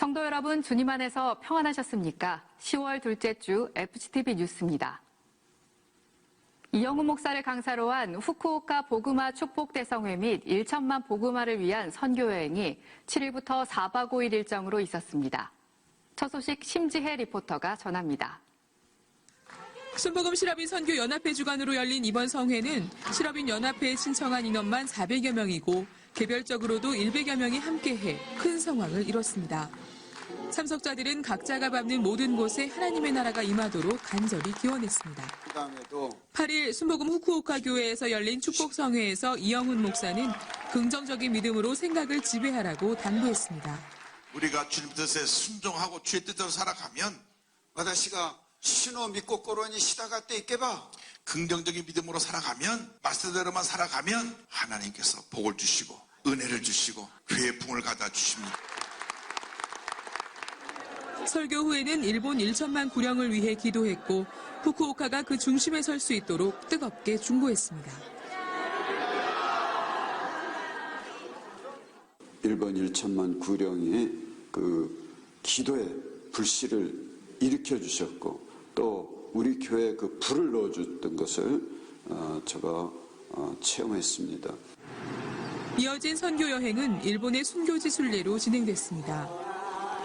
성도 여러분, 주님 안에서 평안하셨습니까? 10월 둘째 주 FCTV 뉴스입니다. 이영훈 목사를 강사로 한 후쿠오카 복음화 축복대성회 및 1천만 복음화를 위한 선교여행이 7일부터 4박 5일 일정으로 있었습니다. 첫 소식 심지혜 리포터가 전합니다. 순복음 실업인 선교 연합회 주관으로 열린 이번 성회는 실업인 연합회에 신청한 인원만 400여 명이고 개별적으로도 100여 명이 함께해 큰 성황을 이뤘습니다. 참석자들은 각자가 밟는 모든 곳에 하나님의 나라가 임하도록 간절히 기원했습니다. 8일 순복음 후쿠오카 교회에서 열린 축복성회에서 이영훈 목사는 긍정적인 믿음으로 생각을 지배하라고 당부했습니다. 우리가 주님 뜻에 순종하고 주의 뜻대로 살아가면 私が主の御心に従っていけば 긍정적인 믿음으로 살아가면 말씀대로만 살아가면 하나님께서 복을 주시고 은혜를 주시고 교회의 풍을 갖다 주십니다. 설교 후에는 일본 1천만 구령을 위해 기도했고 후쿠오카가 그 중심에 설 수 있도록 뜨겁게 중보했습니다. 일본 1천만 구령의 그 기도의 불씨를 일으켜 주셨고 또 우리 교회에 그 불을 넣어줬던 것을 제가 체험했습니다. 이어진 선교 여행은 일본의 순교지 순례로 진행됐습니다.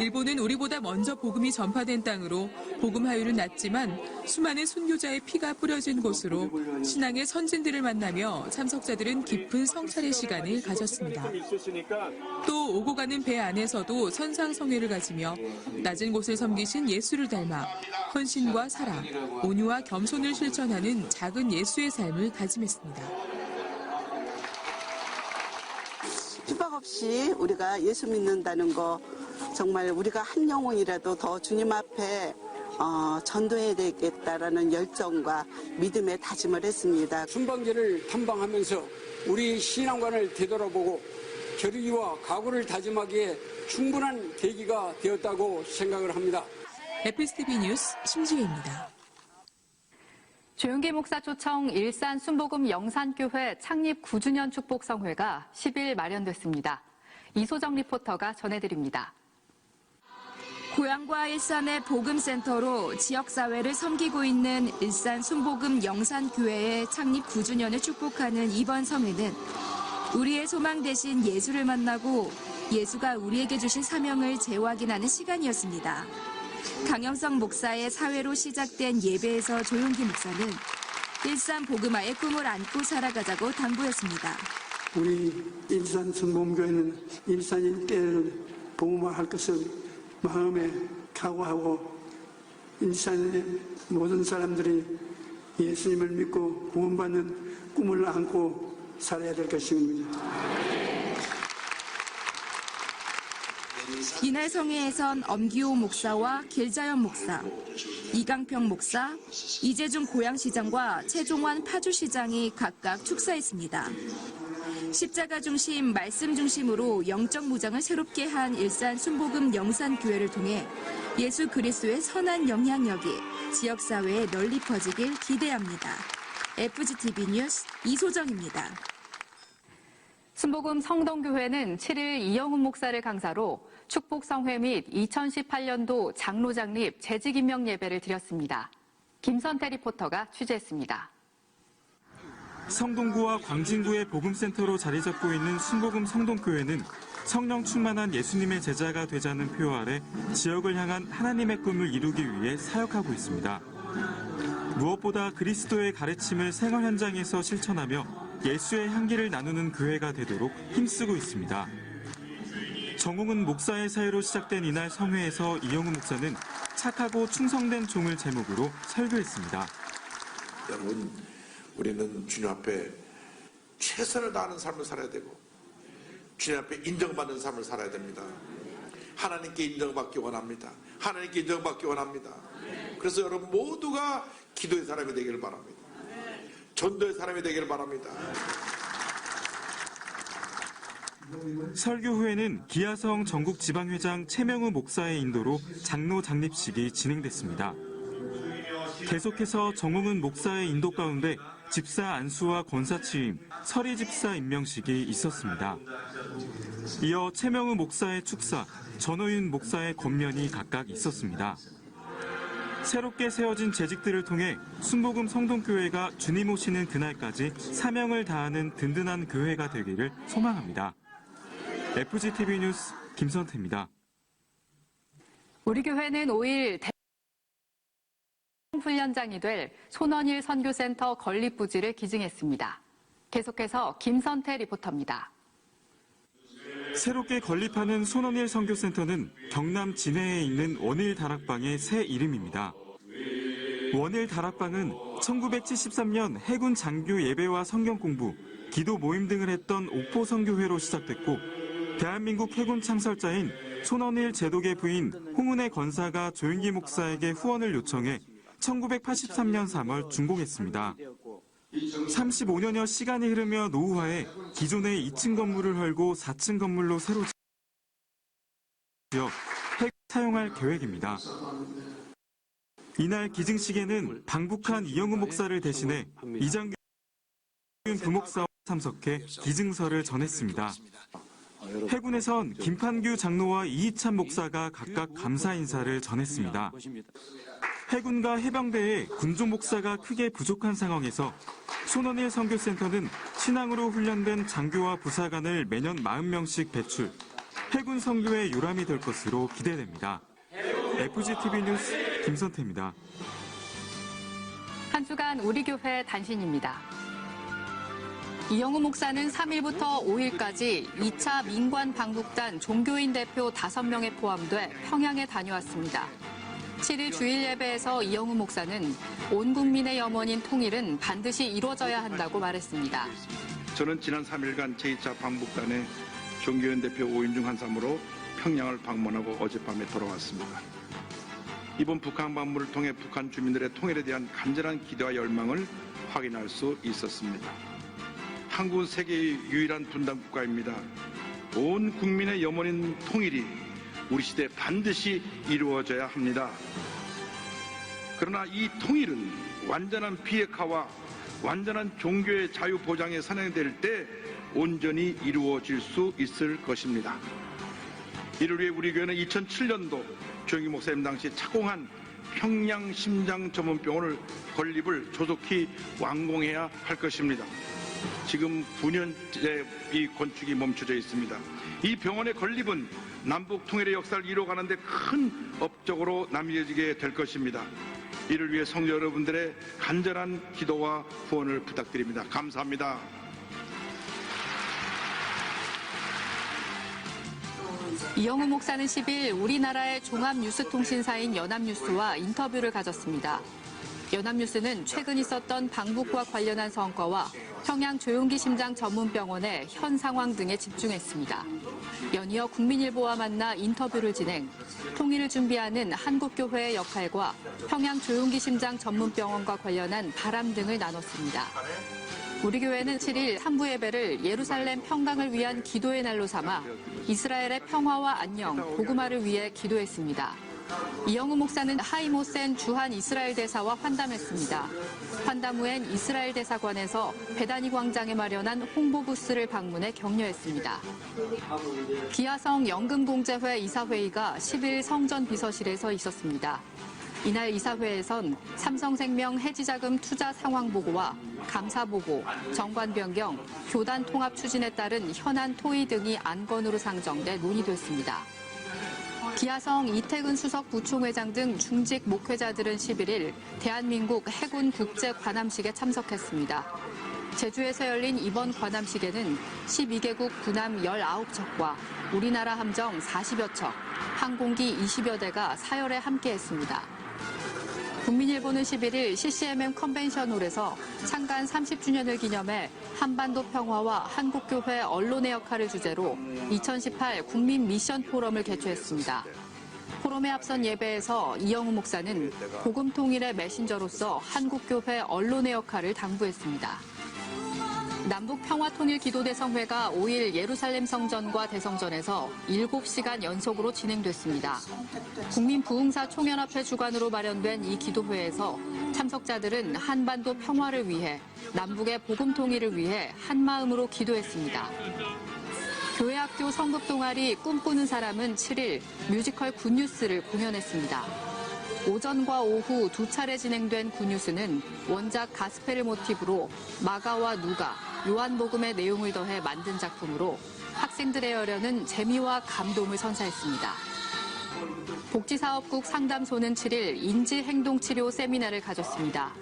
일본은 우리보다 먼저 복음이 전파된 땅으로 복음 하율은 낮지만 수많은 순교자의 피가 뿌려진 곳으로 신앙의 선진들을 만나며 참석자들은 깊은 성찰의 시간을 가졌습니다. 또 오고 가는 배 안에서도 선상성회를 가지며 낮은 곳을 섬기신 예수를 닮아 헌신과 사랑, 온유와 겸손을 실천하는 작은 예수의 삶을 다짐했습니다. 휴박 없이 우리가 예수 믿는다는 거 정말 우리가 한 영혼이라도 더 주님 앞에 전도해야 되겠다라는 열정과 믿음의 다짐을 했습니다. 순방제를 탐방하면서 우리 신앙관을 되돌아보고 결의와 각오를 다짐하기에 충분한 계기가 되었다고 생각을 합니다. FCTV 뉴스 심지혜입니다. 조용기 목사 초청 일산 순복음 영산교회 창립 9주년 축복성회가 10일 마련됐습니다. 이소정 리포터가 전해드립니다. 고향과 일산의 복음센터로 지역사회를 섬기고 있는 일산 순복음 영산교회의 창립 9주년을 축복하는 이번 성회는 우리의 소망 대신 예수를 만나고 예수가 우리에게 주신 사명을 재확인하는 시간이었습니다. 강영석 목사의 사회로 시작된 예배에서 조용기 목사는 일산 복음화의 꿈을 안고 살아가자고 당부했습니다. 우리 일산 성범교회는 일산 일대를 복음화할 것을 마음에 각오하고 일산의 모든 사람들이 예수님을 믿고 구원받는 꿈을 안고 살아야 될 것입니다. 이날 성회에선 엄기호 목사와 길자연 목사, 이강평 목사, 이재중 고양시장과 최종환 파주시장이 각각 축사했습니다. 십자가 중심, 말씀 중심으로 영적 무장을 새롭게 한 일산 순복음 영산교회를 통해 예수 그리스도의 선한 영향력이 지역사회에 널리 퍼지길 기대합니다. FGTV 뉴스 이소정입니다. 순복음 성동교회는 7일 이영훈 목사를 강사로 축복성회 및 2018년도 장로 장립 재직 임명 예배를 드렸습니다. 김선태 리포터가 취재했습니다. 성동구와 광진구의 복음센터로 자리 잡고 있는 순복음 성동교회는 성령 충만한 예수님의 제자가 되자는 표어 아래 지역을 향한 하나님의 꿈을 이루기 위해 사역하고 있습니다. 무엇보다 그리스도의 가르침을 생활 현장에서 실천하며 예수의 향기를 나누는 교회가 되도록 힘쓰고 있습니다. 정홍은 목사의 사회로 시작된 이날 성회에서 이영훈 목사는 착하고 충성된 종을 제목으로 설교했습니다. 여러분, 우리는 주님 앞에 최선을 다하는 삶을 살아야 되고 주님 앞에 인정받는 삶을 살아야 됩니다. 하나님께 인정받기 원합니다. 하나님께 인정받기 원합니다. 그래서 여러분 모두가 기도의 사람이 되기를 바랍니다. 전도의 사람이 되기를 바랍니다. 설교 후에는 기아성 전국지방회장 최명우 목사의 인도로 장로 장립식이 진행됐습니다. 계속해서 정홍은 목사의 인도 가운데 집사 안수와 권사 취임, 서리 집사 임명식이 있었습니다. 이어 최명우 목사의 축사, 전호윤 목사의 권면이 각각 있었습니다. 새롭게 세워진 재직들을 통해 순복음 성동교회가 주님 오시는 그날까지 사명을 다하는 든든한 교회가 되기를 소망합니다. FGTV 뉴스 김선태입니다. 우리 교회는 5일 훈련장이 될 손원일 선교센터 건립 부지를 기증했습니다. 계속해서 김선태 리포터입니다. 새롭게 건립하는 손원일 선교센터는 경남 진해에 있는 원일 다락방의 새 이름입니다. 원일 다락방은 1973년 해군 장교 예배와 성경 공부, 기도 모임 등을 했던 옥포 선교회로 시작됐고 대한민국 해군 창설자인 손원일 제독의 부인 홍은혜 권사가 조윤기 목사에게 후원을 요청해 1983년 3월 준공했습니다. 35년여 시간이 흐르며 노후화해 기존의 2층 건물을 헐고 4층 건물로 새로 지어 사용할 계획입니다. 이날 기증식에는 방북한 이영훈 목사를 대신해 이장균 부목사와 참석해 기증서를 전했습니다. 해군에선 김판규 장로와 이희찬 목사가 각각 감사 인사를 전했습니다. 해군과 해병대에 군종 목사가 크게 부족한 상황에서 손원일 선교센터는 신앙으로 훈련된 장교와 부사관을 매년 40명씩 배출, 해군 선교의 요람이 될 것으로 기대됩니다. FGTV 뉴스 김선태입니다. 한 주간 우리 교회 단신입니다. 이영훈 목사는 3일부터 5일까지 2차 민관 방북단 종교인 대표 5명에 포함돼 평양에 다녀왔습니다. 7일 주일 예배에서 이영훈 목사는 온 국민의 염원인 통일은 반드시 이루어져야 한다고 말했습니다. 저는 지난 3일간 제2차 방북단의 종교인 대표 5인 중 한 사람으로 평양을 방문하고 어젯밤에 돌아왔습니다. 이번 북한 방문을 통해 북한 주민들의 통일에 대한 간절한 기대와 열망을 확인할 수 있었습니다. 한국은 세계의 유일한 분단 국가입니다. 온 국민의 염원인 통일이 우리 시대에 반드시 이루어져야 합니다. 그러나 이 통일은 완전한 비핵화와 완전한 종교의 자유 보장에 선행될 때 온전히 이루어질 수 있을 것입니다. 이를 위해 우리 교회는 2007년도 조영기 목사님 당시 착공한 평양 심장 전문병원을 건립을 조속히 완공해야 할 것입니다. 지금 9년째 이 건축이 멈춰져 있습니다. 이 병원의 건립은 남북 통일의 역사를 이뤄가는데 큰 업적으로 남겨지게 될 것입니다. 이를 위해 성도 여러분들의 간절한 기도와 후원을 부탁드립니다. 감사합니다. 이영우 목사는 10일 우리나라의 종합뉴스통신사인 연합뉴스와 인터뷰를 가졌습니다. 연합뉴스는 최근 있었던 방북과 관련한 성과와 평양 조용기 심장 전문병원의 현 상황 등에 집중했습니다. 연이어 국민일보와 만나 인터뷰를 진행, 통일을 준비하는 한국교회의 역할과 평양 조용기 심장 전문병원과 관련한 바람 등을 나눴습니다. 우리 교회는 7일 산부 예배를 예루살렘 평강을 위한 기도의 날로 삼아 이스라엘의 평화와 안녕, 복음화를 위해 기도했습니다. 이영우 목사는 하이모센 주한 이스라엘 대사와 환담했습니다. 환담 후엔 이스라엘 대사관에서 베다니 광장에 마련한 홍보 부스를 방문해 격려했습니다. 기아성 연금공제회 이사회의가 10일 성전 비서실에서 있었습니다. 이날 이사회에선 삼성생명 해지자금 투자 상황 보고와 감사 보고, 정관 변경, 교단 통합 추진에 따른 현안 토의 등이 안건으로 상정돼 논의됐습니다. 기아성 이태근 수석 부총회장 등 중직 목회자들은 11일 대한민국 해군 국제 관함식에 참석했습니다. 제주에서 열린 이번 관함식에는 12개국 군함 19척과 우리나라 함정 40여 척, 항공기 20여 대가 사열에 함께했습니다. 국민일보는 11일 CCM 컨벤션홀에서 창간 30주년을 기념해 한반도 평화와 한국교회 언론의 역할을 주제로 2018 국민 미션 포럼을 개최했습니다. 포럼에 앞선 예배에서 이영우 목사는 복음 통일의 메신저로서 한국교회 언론의 역할을 당부했습니다. 남북평화통일기도대성회가 5일 예루살렘 성전과 대성전에서 7시간 연속으로 진행됐습니다. 국민부흥사 총연합회 주관으로 마련된 이 기도회에서 참석자들은 한반도 평화를 위해 남북의 복음 통일을 위해 한마음으로 기도했습니다. 교회학교 성급동아리 꿈꾸는 사람은 7일 뮤지컬 굿뉴스를 공연했습니다. 오전과 오후 두 차례 진행된 굿뉴스는 원작 가스펠을 모티브로 마가와 누가, 요한복음의 내용을 더해 만든 작품으로 학생들의 열연은 재미와 감동을 선사했습니다. 복지사업국 상담소는 7일 인지행동치료 세미나를 가졌습니다.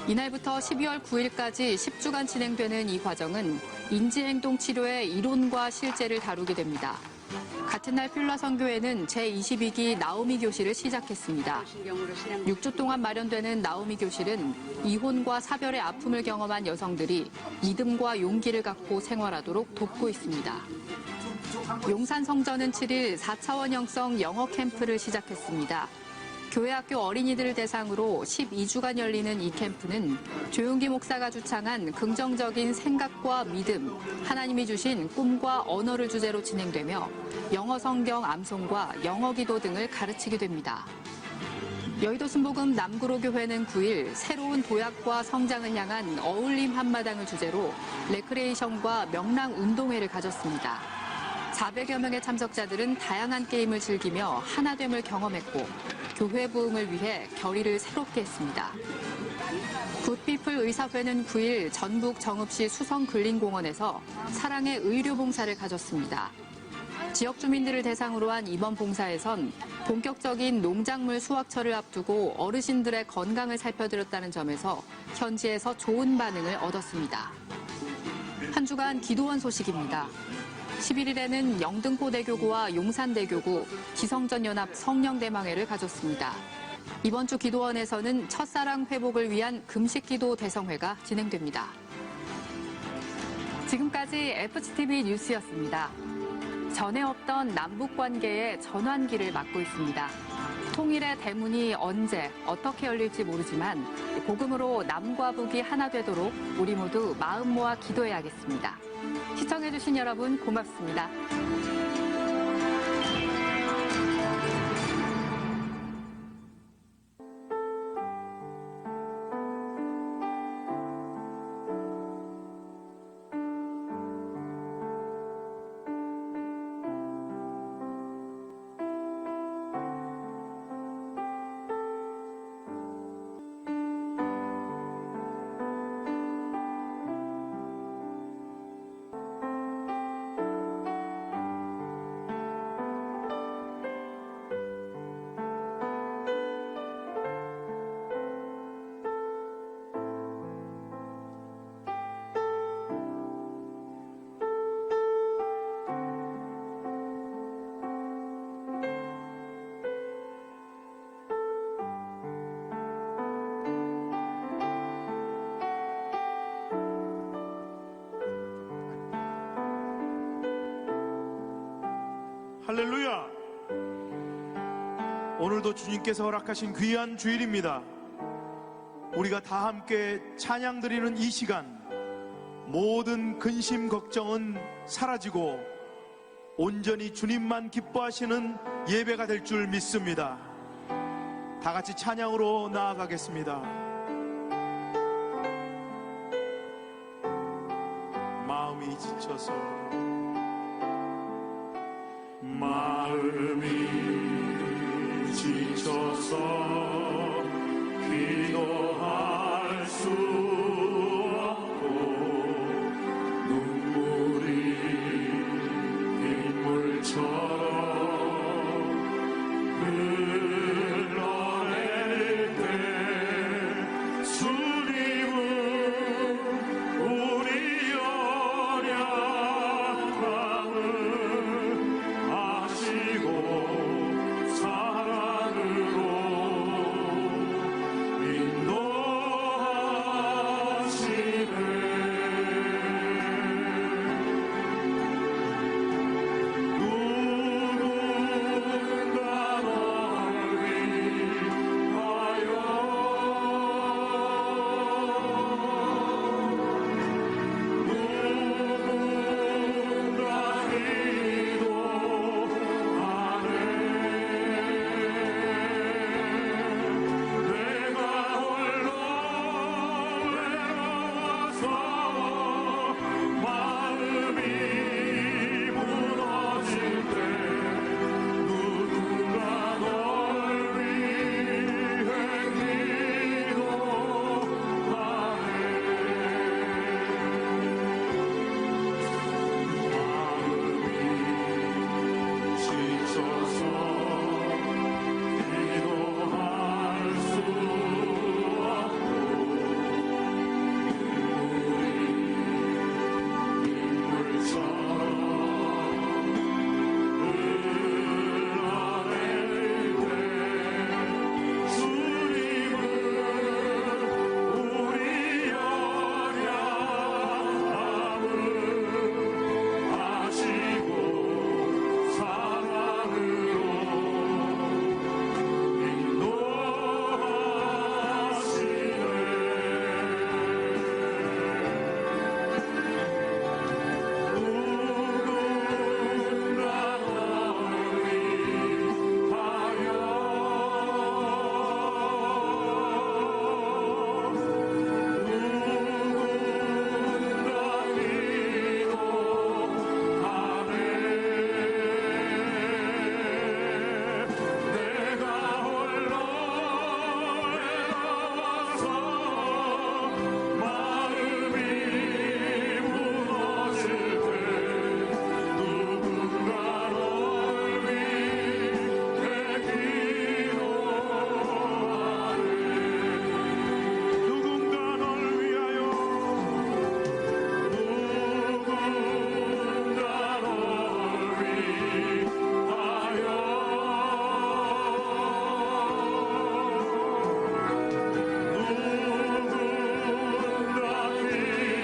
이날부터 12월 9일까지 10주간 진행되는 이 과정은 인지행동치료의 이론과 실제를 다루게 됩니다. 같은 날 필라 선교회는 제22기 나오미 교실을 시작했습니다. 6주 동안 마련되는 나오미 교실은 이혼과 사별의 아픔을 경험한 여성들이 믿음과 용기를 갖고 생활하도록 돕고 있습니다. 용산 성전은 7일 4차원 형성 영어 캠프를 시작했습니다. 교회학교 어린이들을 대상으로 12주간 열리는 이 캠프는 조용기 목사가 주창한 긍정적인 생각과 믿음, 하나님이 주신 꿈과 언어를 주제로 진행되며 영어 성경 암송과 영어 기도 등을 가르치게 됩니다. 여의도 순복음 남구로교회는 9일 새로운 도약과 성장을 향한 어울림 한마당을 주제로 레크레이션과 명랑 운동회를 가졌습니다. 400여 명의 참석자들은 다양한 게임을 즐기며 하나됨을 경험했고 교회 부흥을 위해 결의를 새롭게 했습니다. 굿피플 의사회는 9일 전북 정읍시 수성근린공원에서 사랑의 의료봉사를 가졌습니다. 지역 주민들을 대상으로 한 이번 봉사에선 본격적인 농작물 수확철을 앞두고 어르신들의 건강을 살펴드렸다는 점에서 현지에서 좋은 반응을 얻었습니다. 한 주간 기도원 소식입니다. 11일에는 영등포대교구와 용산대교구, 기성전연합 성령대망회를 가졌습니다. 이번 주 기도원에서는 첫사랑 회복을 위한 금식기도 대성회가 진행됩니다. 지금까지 FCTV 뉴스였습니다. 전에 없던 남북관계의 전환기를 맞고 있습니다. 통일의 대문이 언제, 어떻게 열릴지 모르지만 복음으로 남과 북이 하나 되도록 우리 모두 마음 모아 기도해야겠습니다. 시청해주신 여러분 고맙습니다. 할렐루야. 오늘도 주님께서 허락하신 귀한 주일입니다. 우리가 다 함께 찬양 드리는 이 시간, 모든 근심 걱정은 사라지고 온전히 주님만 기뻐하시는 예배가 될 줄 믿습니다. 다 같이 찬양으로 나아가겠습니다. 마음이 지쳐서 기도할 수 없고 눈물이 빗물처럼 흘러내릴 때 주님은 우리 연약함을 아시고 사랑으로 인도하시네. 누군가 널 위하여 누군가 기도하네. 내가 홀로 외로워서 마음이 무너질 때 누군가 널 위해 기도하네. 지쳐서 기도할 수 없고 인물처럼 흘러내릴 때 주님은 우리 연약함을 아시고 사랑으로 내가 홀로 외로워서 마음이 무너질 때 누군가 널 위해 기도하네. 누군가 널 위하여 누군가 널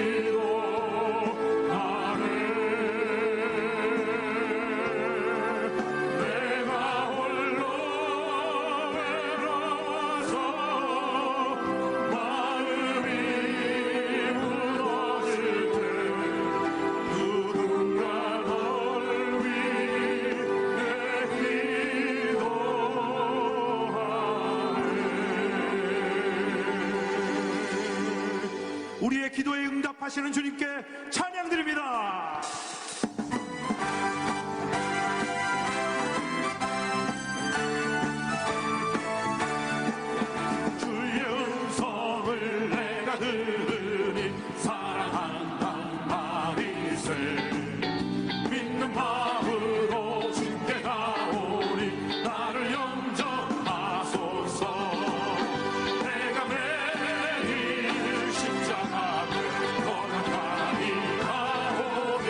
위하여 내가 홀로 외로워서 마음이 무너질 때 누군가 널 위해 기도하네. 우리의 기도에 응답하시는 주님께 찬양드립니다. 주의 음성을 내가 들으니 사랑한단 말이세. 믿는 마음으로 주께 가오니 나를 영접하소서. 내가 매일 십자가를 거듭하니 가오니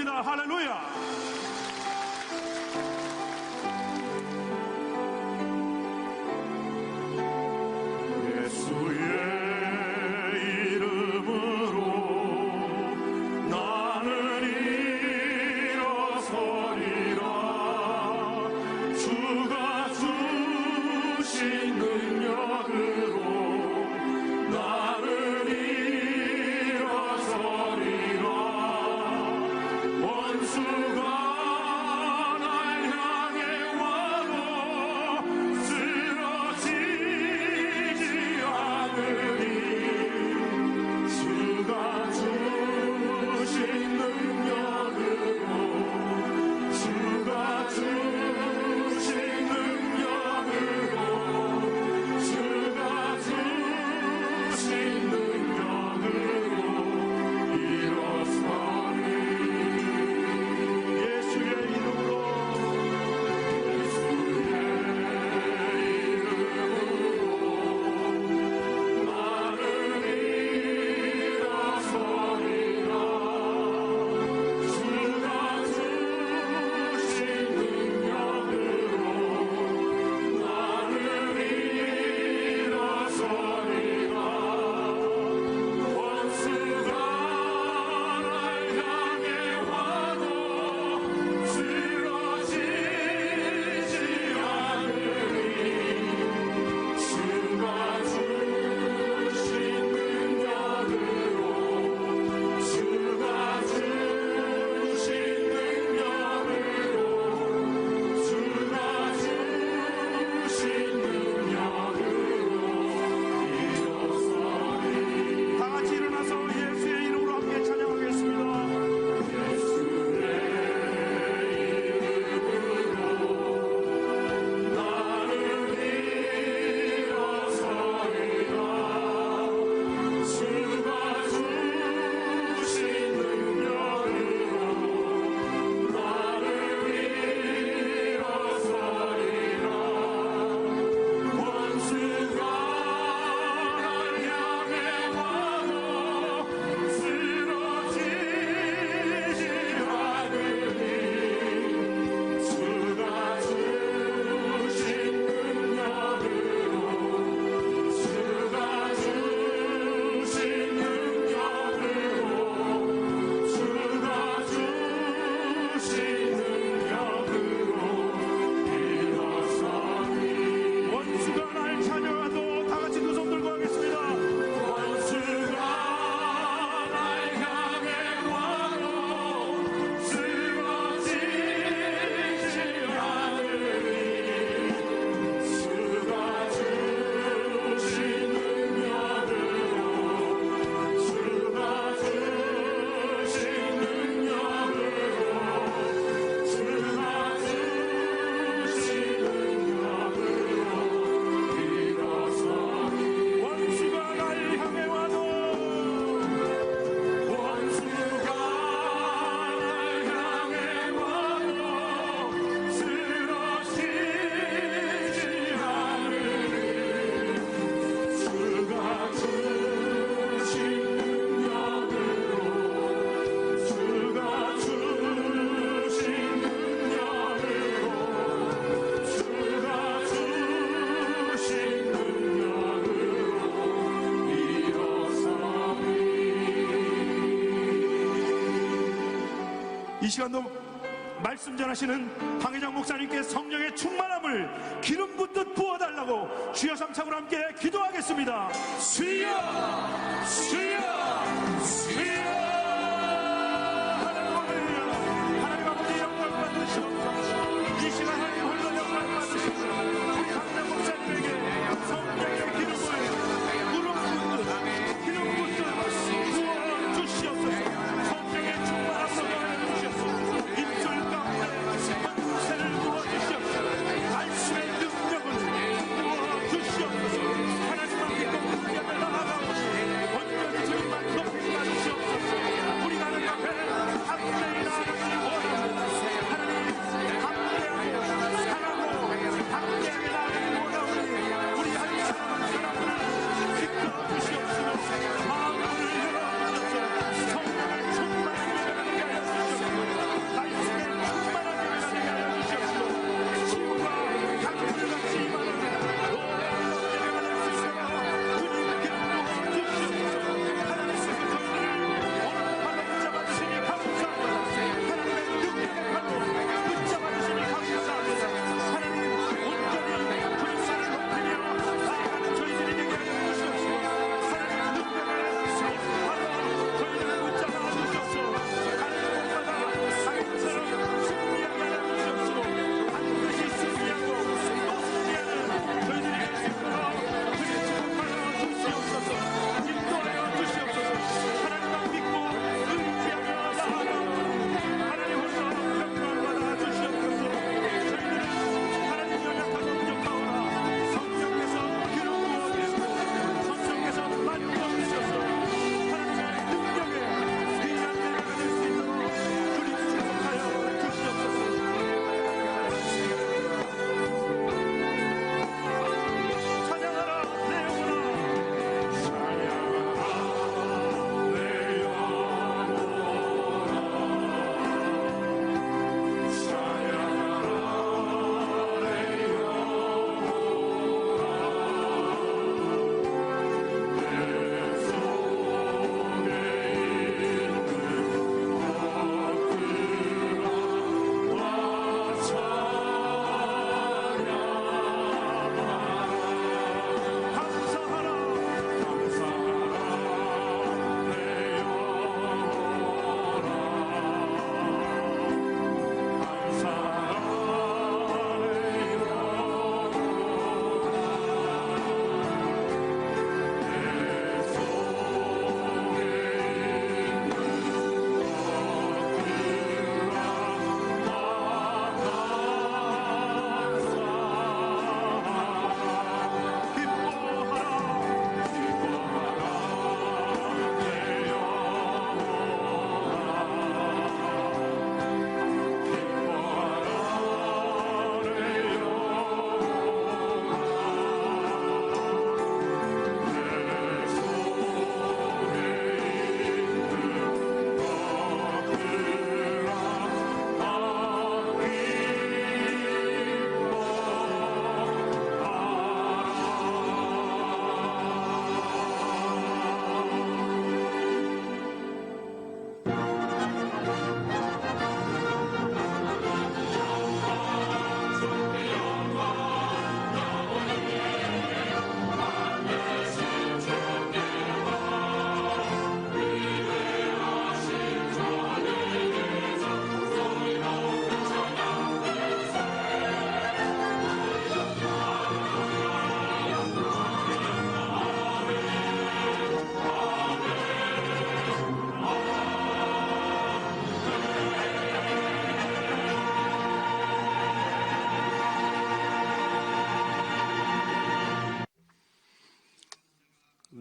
찬양하겠습니다. 할렐루야. 예수의 이름으로 나는 일어서리라. 주가 주신 능력으로 나는 일어서리라. 원수가 날 향해 와도 쓰러지지 않으리. 주가 주신 능력으로 주가 주신 능력으로 주가 주신 능력으로 일어서리. 예수의 이름으로 나는 일어서리라. 주가 주신 능력으로 나는 일어서리라. 원수가 날 향해 와도 쓰러지지 않으리. 주가 주신 능력으로 주가 주신 능력으로 주가 주신 능력으로 일어서리. 다 같이 일어나서 예수의 이름으로 함께 찬양하겠습니다. 예수의 이름으로 나는 일어서리라. 주가 주신 능력으로 나는 일어서리라. 원수가 날 향해 와도 쓰러지지 않으리. 주가 주신 능력으로 주가 주신 능력으로 주가 주신 능력으로 일어서리. 원수가 날 찾아와도 다 같이 두 손 들고 하겠습니다. 원수가 날 향해 와도 쓰러지지 않으리. 주가 주신 능력으로 주가 주신 능력으로 주가 주신 능력으로 일어서리. 원수가 날 향해 와도 원수가 날 향해 와도 쓰러지지 않으리. 주가 주신 능력으로 주가 주신 능력으로 주가 주신 능력으로 일어서리. 이 시간도 말씀 전하시는 당회장 목사님께 성령의 충만함을 기름 붓듯 부어달라고 주여 삼창으로 함께 기도하겠습니다. 주여 주여 주여. 할렐루야. 하나님 아버지 영광 받으시옵소서. 이 시간 하나님 홀로 영광 받으시옵소서. 우리 당회장 목사님에게 성령의 기름을 기름 붓듯 부어 주시옵소서. 성령의 충만함으로 더하여 주시옵소서. 입술 가운데 권세를 부어 주시옵소서. 말씀의 능력을 부어 주시옵소서. 하나님 앞에 공부하며 나아가오시 온전히 주님만 높이 받으시옵소서.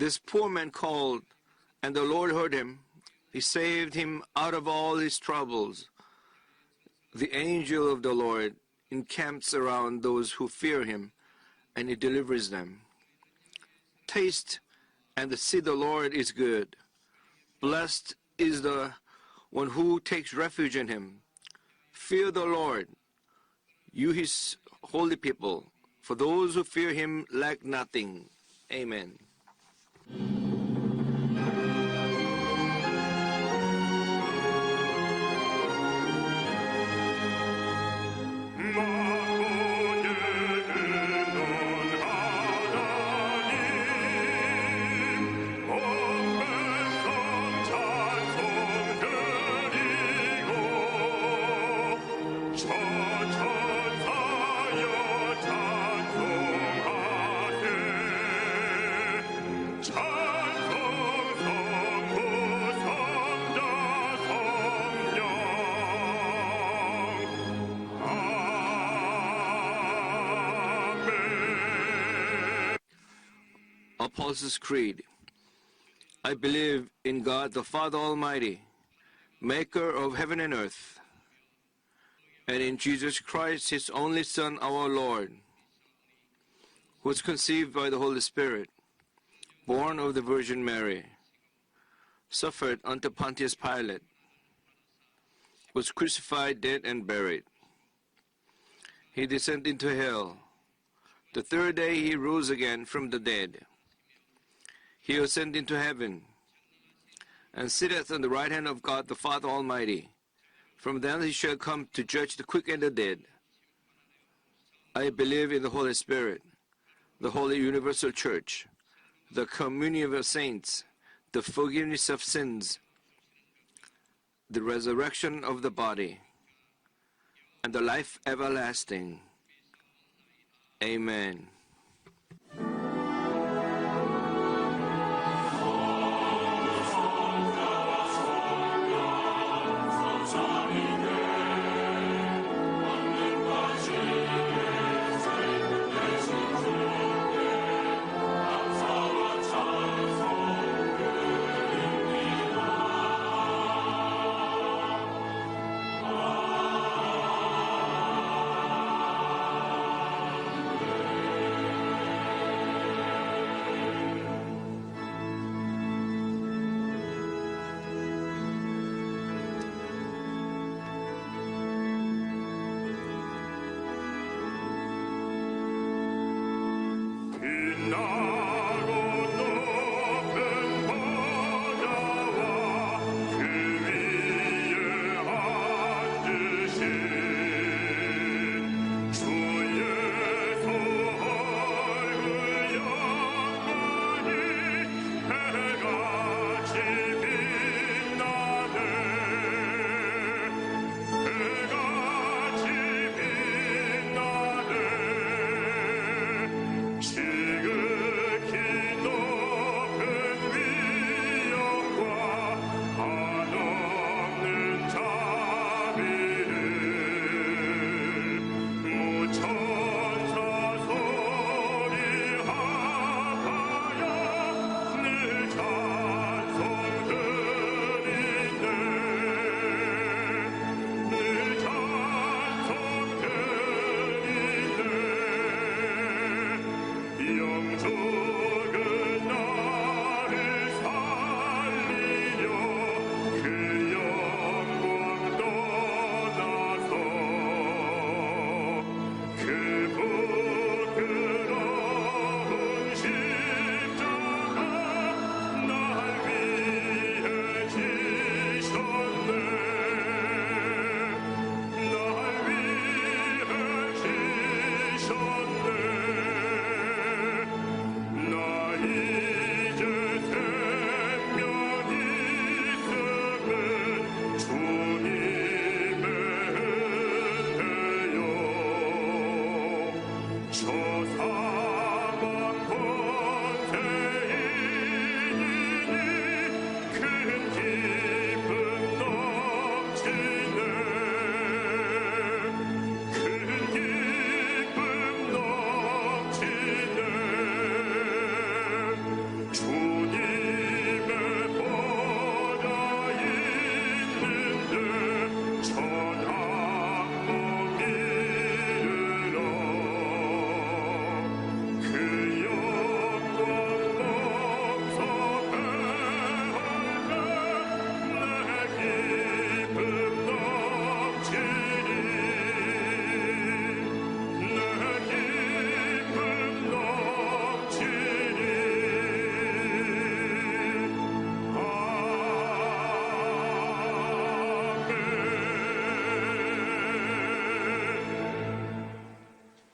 This poor man called, and the Lord heard him. He saved him out of all his troubles. The angel of the Lord encamps around those who fear him, and he delivers them. Taste and see the Lord is good. Blessed is the one who takes refuge in him. Fear the Lord, you his holy people, for those who fear him lack nothing. Amen. Apostles' Creed. I believe in God the Father Almighty, maker of heaven and earth, and in Jesus Christ, his only Son, our Lord, who was conceived by the Holy Spirit, born of the Virgin Mary, suffered under Pontius Pilate, was crucified, dead, and buried. He descended into hell. The third day he rose again from the dead. He ascended into heaven, and sitteth on the right hand of God the Father Almighty. From thence he shall come to judge the quick and the dead. I believe in the Holy Spirit, the holy universal church, the communion of saints, the forgiveness of sins, the resurrection of the body, and the life everlasting. Amen.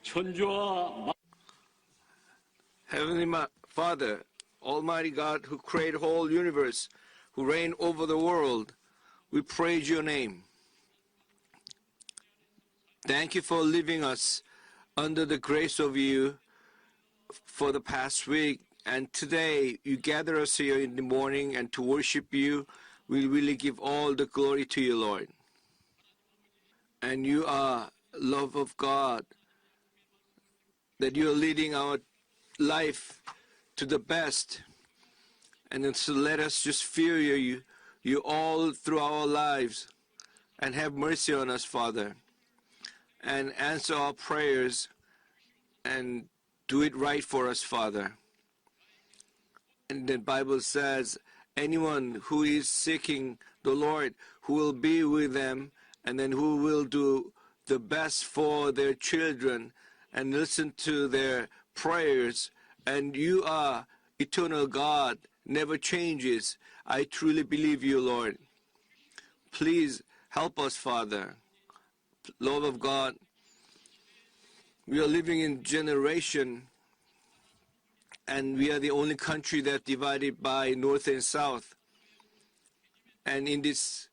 천주와 Heavenly Father, Almighty God, who created the whole universe, who reign over the world, we praise your name. Thank you for leaving us under the grace of you for the past week. And today you gather us here in the morning and to worship you. We really give all the glory to you, Lord. And you are love of God, that you are leading our life to the best. And then so let us just fear you all through our lives, and have mercy on us, Father, and answer our prayers and do it right for us, Father. And the Bible says, anyone who is seeking the Lord, who will be with them, and then who will do the best for their children and listen to their prayers. And you are eternal God, never changes. I truly believe you, Lord. Please help us, Father. Lord of God, we are living in generation, and we are the only country that's divided by north and south. And in this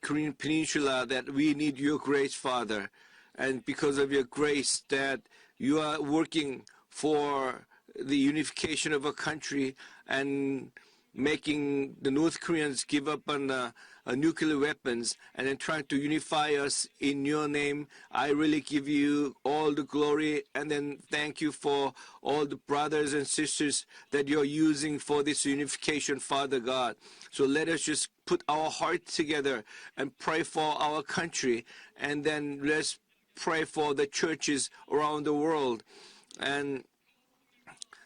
Korean peninsula, that we need your grace, Father. And because of your grace, that you are working for the unification of a country and making the North Koreans give up on nuclear weapons and then trying to unify us in your name. I really give you all the glory, and then thank you for all the brothers and sisters that you're using for this unification, Father God. So let us just put our hearts together and pray for our country, and then let's pray for the churches around the world. And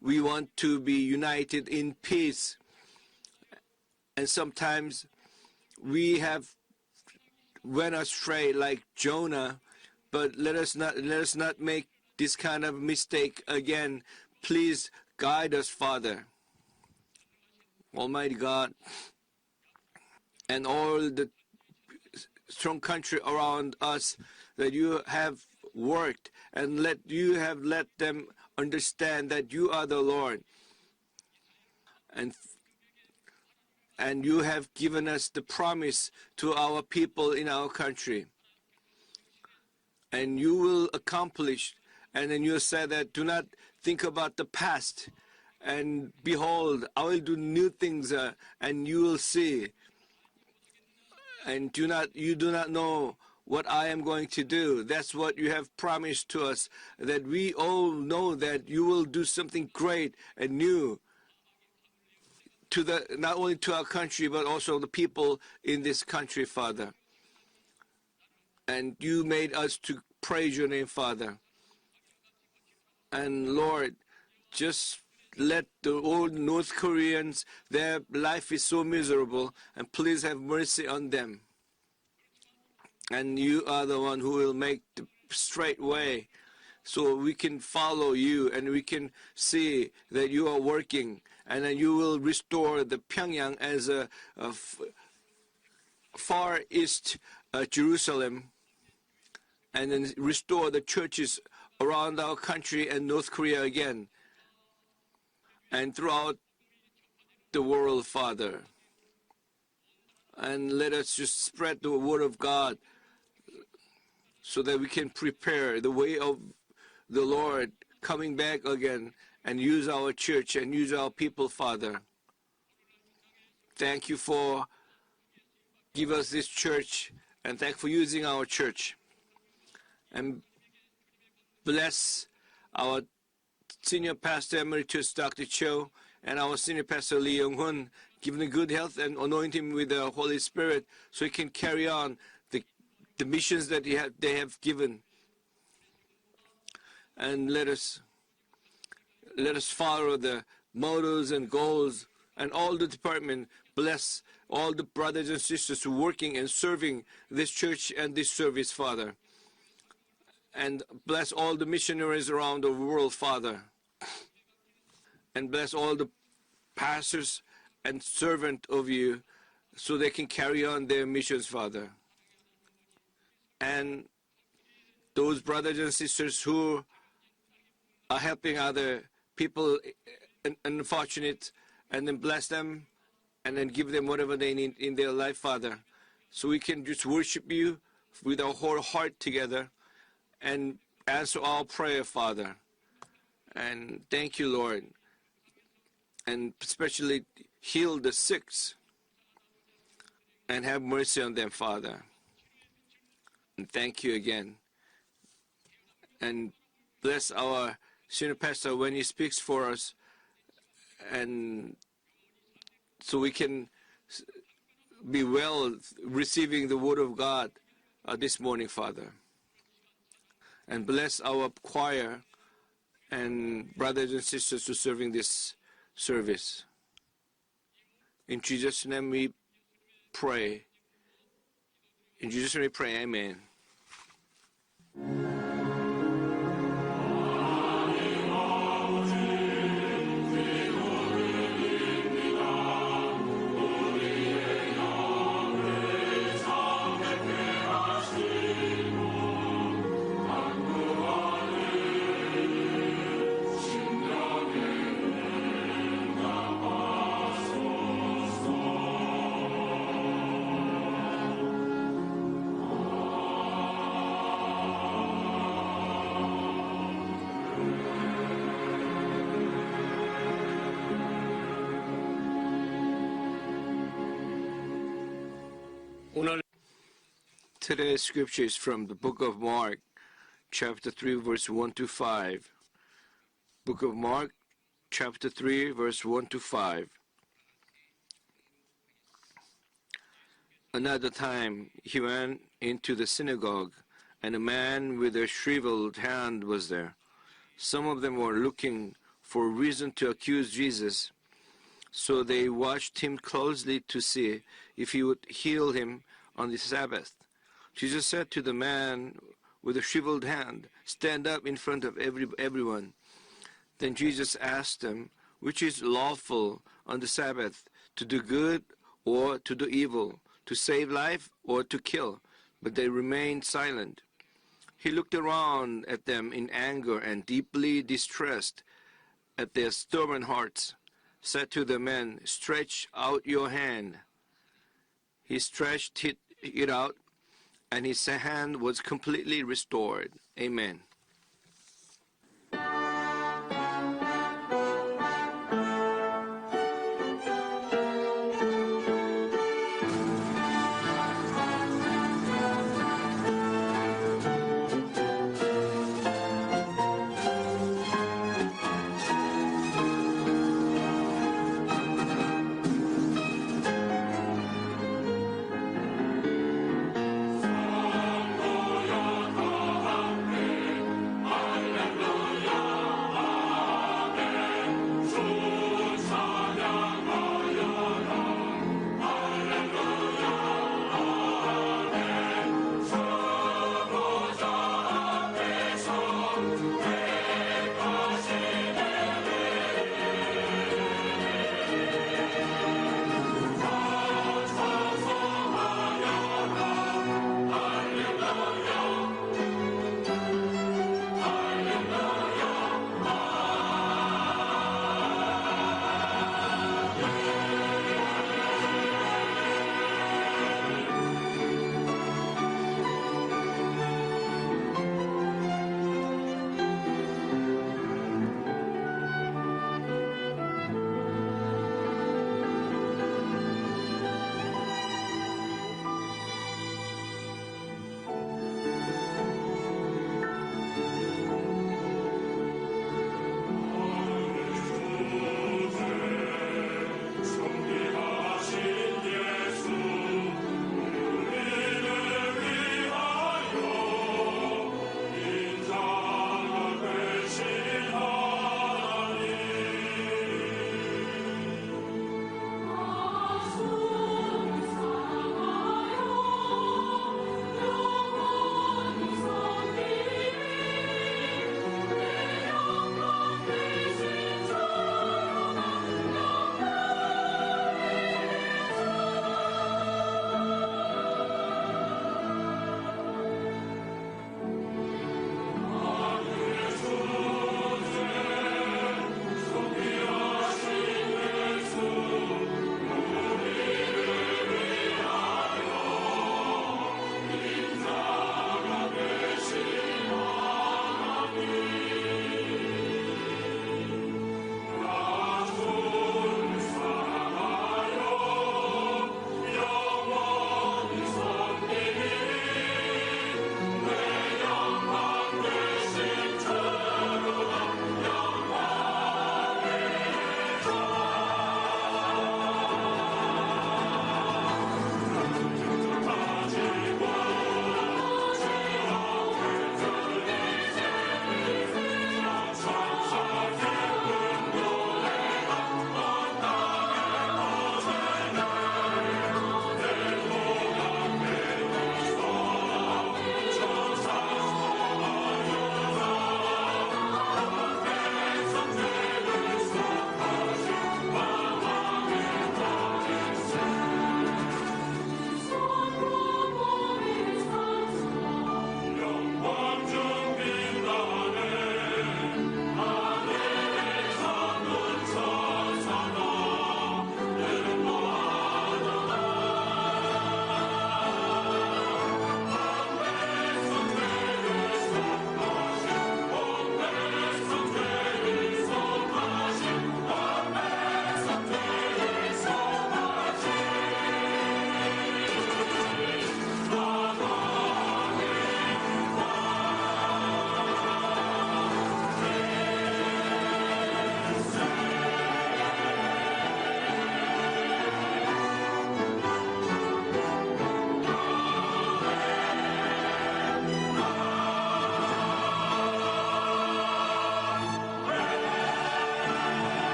we want to be united in peace. And sometimes we have went astray like Jonah, but let us not make this kind of mistake again. Please guide us, Father. Almighty God, and all the strong country around us that you have worked, and let them understand that you are the Lord, and you have given us the promise to our people in our country, and you will accomplish. And then you said that do not think about the past, and behold, I will do new things, and you will see. And you do not know what I am going to do. That's what you have promised to us, that we all know that you will do something great and new to not only to our country, but also the people in this country, Father. And you made us to praise your name, Father. And Lord, just let the old North Koreans, their life is so miserable, and please have mercy on them. And you are the one who will make the straight way, so we can follow you and we can see that you are working, and then you will restore the Pyongyang as a far east Jerusalem, and then restore the churches around our country and North Korea again, and throughout the world, Father. And let us just spread the word of God so that we can prepare the way of the Lord coming back again, and use our church and use our people, Father. Thank you for give us this church, and thank you for using our church. And bless our Senior Pastor Emeritus Dr. Cho and our Senior Pastor Lee Young-hun, give him good health and anoint him with the Holy Spirit so he can carry on the missions that they have given. And let us follow the mottos and goals, and all the department. Bless all the brothers and sisters who are working and serving this church and this service, Father. And bless all the missionaries around the world, Father. And bless all the pastors and servants of you so they can carry on their missions, Father. And those brothers and sisters who are helping other people, unfortunate, and then bless them, and then give them whatever they need in their life, Father. So we can just worship you with our whole heart together and answer our prayer, Father. And thank you, Lord. And especially heal the sick and have mercy on them, Father. And thank you again. And bless our senior pastor when he speaks for us, and so we can be well receiving the word of God this morning, Father. And bless our choir and brothers and sisters who are serving this service. In Jesus' name we pray. In Jesus' name we pray, amen. Today's scripture is from the book of Mark, chapter 3, verse 1 to 5. Book of Mark, chapter 3, verse 1 to 5. Another time he went into the synagogue, and a man with a shriveled hand was there. Some of them were looking for a reason to accuse Jesus, so they watched him closely to see if he would heal him on the Sabbath. Jesus said to the man with a shriveled hand, "Stand up in front of everyone." Then Jesus asked them, "Which is lawful on the Sabbath, to do good or to do evil, to save life or to kill?" But they remained silent. He looked around at them in anger and deeply distressed at their stubborn hearts, said to the man, "Stretch out your hand." He stretched it out, and his hand was completely restored. Amen.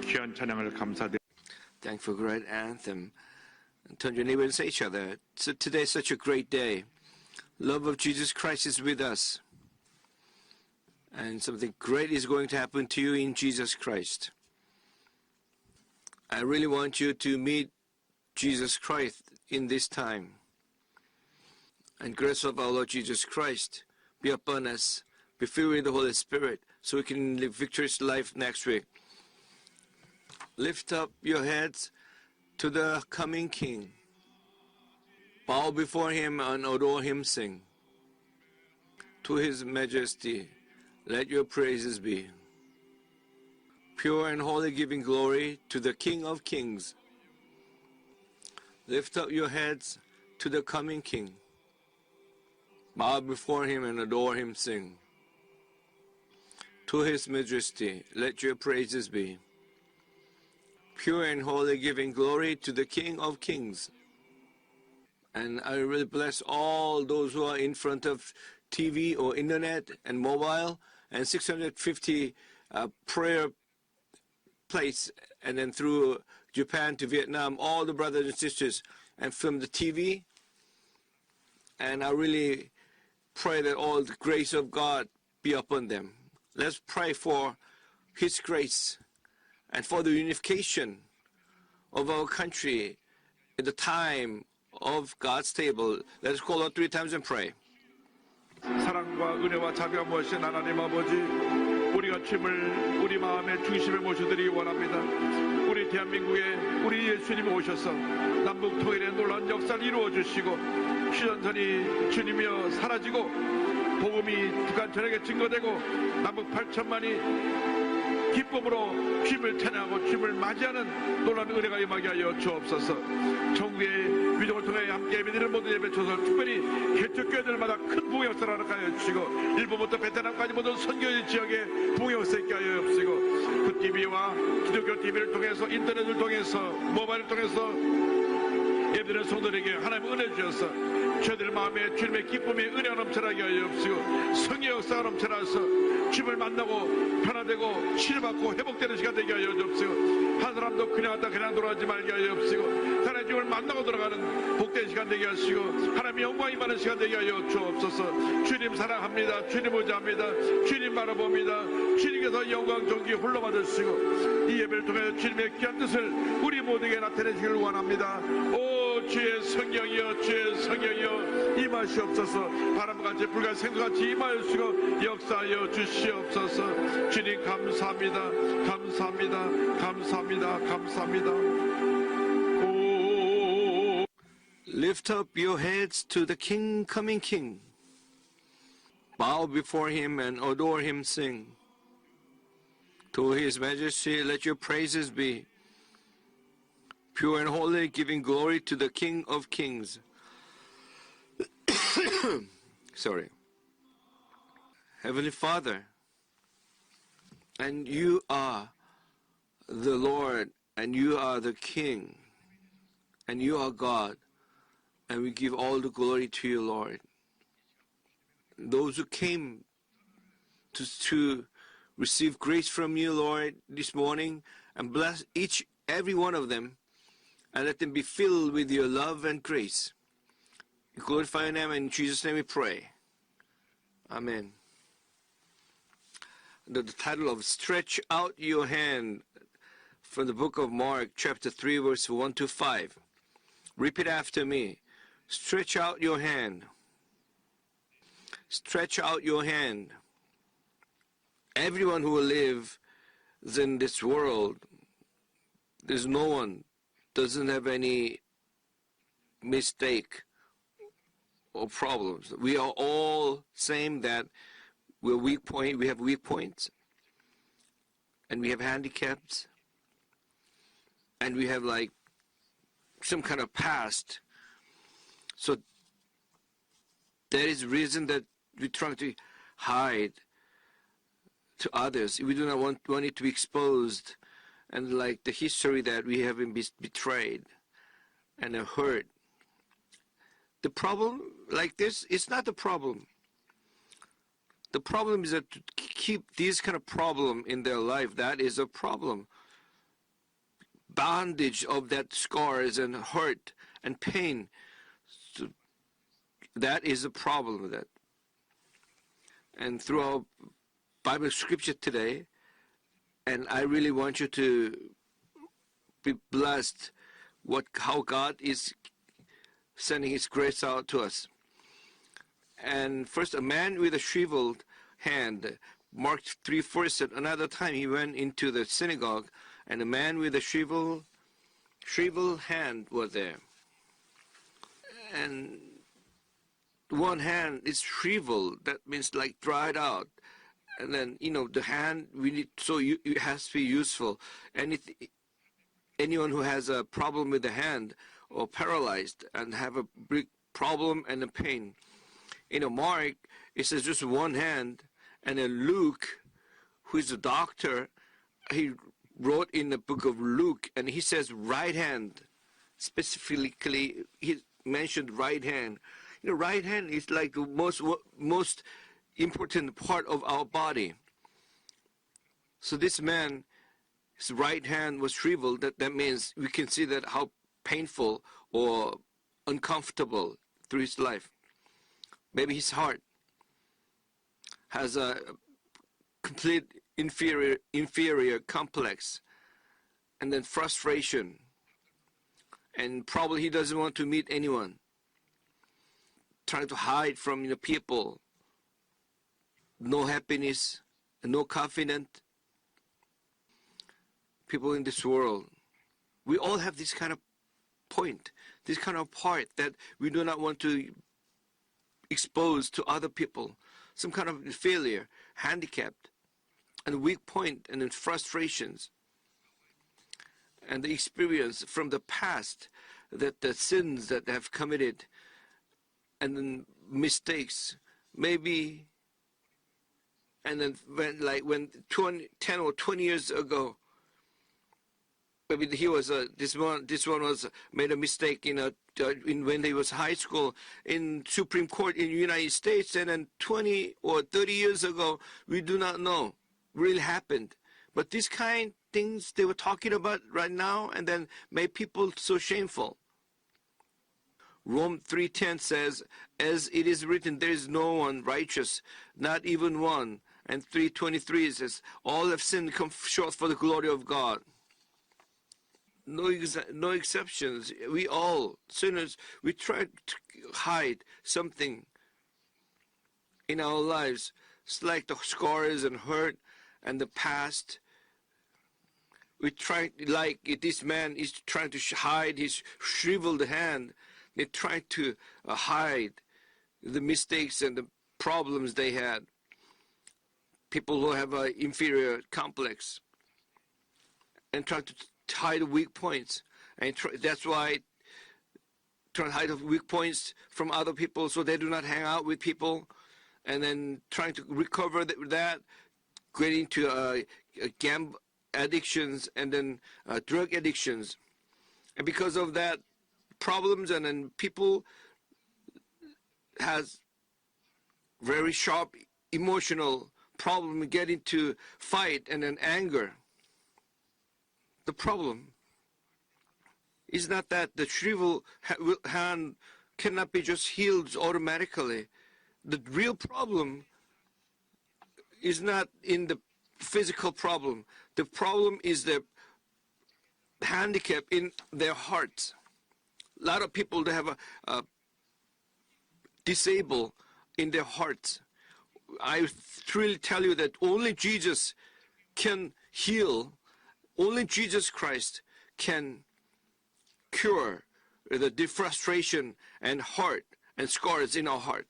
귀한 찬양을 감사드립니다. Thank for great anthem. Turn your neighbor and say each other. So today is such a great day. Love of Jesus Christ is with us. And something great is going to happen to you in Jesus Christ. I really want you to meet Jesus Christ in this time. And grace of our Lord Jesus Christ be upon us, be filled with the Holy Spirit, so we can live victorious life next week. Lift up your heads to the coming King. Bow before him and adore him, sing. To his majesty, let your praises be. Pure and holy, giving glory to the King of kings. Lift up your heads to the coming King. Bow before him and adore him, sing. To his majesty, let your praises be. Pure and holy, giving glory to the King of kings. And I really bless all those who are in front of TV or internet and mobile, and 650 prayer place, and then through Japan to Vietnam, all the brothers and sisters, and from the TV. And I really pray that all the grace of God be upon them. Let's pray for his grace and for the unification of our country at the time of God's table. Let's call out 3 times and pray. 사랑과 은혜와 자비가 무엇인 하나님 아버지, 우리가 주님을 우리 마음의 중심에 모셔드리기 원합니다. 우리 대한민국에 우리 예수님이 오셔서 남북 통일의 놀라운 역사를 이루어 주시고, 휴전선이 주님이여 사라지고 복음이 북한 전역에 증거되고 남북 8천만이 기쁨으로 주님을 찬양하고 주님을 맞이하는 놀라운 은혜가 임하게 하여 주옵소서. 전국의 위정을 통해 함께 예배드리는 모든 예배 조서, 특별히 개척교회들마다 큰 부흥 역사를 허락하여 주시고, 일본부터 베트남까지 모든 선교 지역에 부흥 역사 있게 하여 주시고, 그 TV와 기독교 TV를 통해서, 인터넷을 통해서, 모바일을 통해서 예배드리는 성도들에게 하나님 은혜 주셔서 저희들 마음에 주님의 기쁨의 은혜가 넘쳐나게 하여 주시고, 성의 역사가 넘쳐나서 주님을 만나고 변화되고 치료받고 회복되는 시간 되게 하여 주옵시고, 한 사람도 그냥 왔다 그냥 돌아가지 말게 하여 주옵시고, 하나님 주님을 만나고 돌아가는 복된 시간 되게 하시고, 하나님의 영광이 많은 시간 되게 하여 주옵소서. 주님 사랑합니다. 주님 의지합니다. 주님 바라봅니다. 주님께서 영광 존귀 홀로 받으시고, 이 예배를 통해 주님의 귀한 뜻을 우리 모두에게 나타내시길 원합니다. 오 주의 성령이여, 주의 성령이여 임하시옵소서. 바람같이 불같이 생수같이 임하시고 역사하여 주시옵소서. 주님 감사합니다. 감사합니다. 감사합니다. 감사합니다. 오. Lift up your heads to the King, coming King. Bow before him and adore him, sing. To his majesty let your praises be. Pure and holy, giving glory to the King of kings. Sorry. Heavenly Father, and you are the Lord, and you are the King, and you are God, and we give all the glory to you, Lord. Those who came to receive grace from you, Lord, this morning, and bless every one of them, and let them be filled with your love and grace. We glorify your name, and in Jesus' name we pray. Amen. The title of Stretch Out Your Hand from the book of Mark, chapter 3, verse 1 to 5. Repeat after me. Stretch out your hand. Stretch out your hand. Everyone who lives in this world, there's no one doesn't have any mistake or problems. We are all same that we're weak point. We have weak points, and we have handicaps, and we have like some kind of past. So there is reason that we try to hide to others. We do not want it to be exposed, and like the history that we have been betrayed and hurt. The problem like this, it's not the problem. The problem is that to keep this kind of problem in their life, that is a problem. bondage of that scars and hurt and pain. So that is a problem with that. And through our Bible scripture today, and I really want you to be blessed how God is sending His grace out to us. And first, a man with a shriveled hand. Mark 3:4 said, another time he went into the synagogue, and a man with a shriveled hand was there. And one hand is shriveled. That means like dried out. And then, the hand, it has to be useful. Anyone who has a problem with the hand or paralyzed and have a big problem and a pain. Mark, it says just one hand. And then Luke, who is a doctor, he wrote in the book of Luke, and he says right hand. Specifically, he mentioned right hand. Right hand is like the most important part of our body. So this man, his right hand was shriveled. That means we can see that how painful or uncomfortable through his life. Maybe his heart has a complete inferior complex, and then frustration, and probably he doesn't want to meet anyone, trying to hide from people, no happiness, no confidence. People in this world, we all have this kind of point, this kind of part that we do not want to expose to other people. Some kind of failure, handicapped, and weak point, and then frustrations, and the experience from the past, that the sins that they have committed, and then mistakes, maybe, and then when 10 or 20 years ago, maybe this one was made a mistake when he was high school in Supreme Court in the United States, and then 20 or 30 years ago, we do not know really happened. But these kind of things they were talking about right now, and then made people so shameful. Rome 3:10 says, as it is written, there is no one righteous, not even one. And 3:23 says, all have sinned, come short for the glory of God. No exceptions. We all, sinners, we try to hide something in our lives. It's like the scars and hurt and the past. We try, like this man is trying to hide his shriveled hand. They try to hide the mistakes and the problems they had. People who have an inferior complex and try to hide weak points, and that's why trying to hide weak points from other people so they do not hang out with people, and then trying to recover that, getting into gamble addictions and then drug addictions, and because of that problems, and then people has very sharp emotional problem, get into fight and then anger. The problem is not that the shriveled hand cannot be just healed automatically. The real problem is not in the physical problem. The problem is the handicap in their hearts. A lot of people, they have a disabled in their hearts. I truly tell you that only Jesus can heal. Only Jesus Christ can cure the frustration and heart and scars in our heart.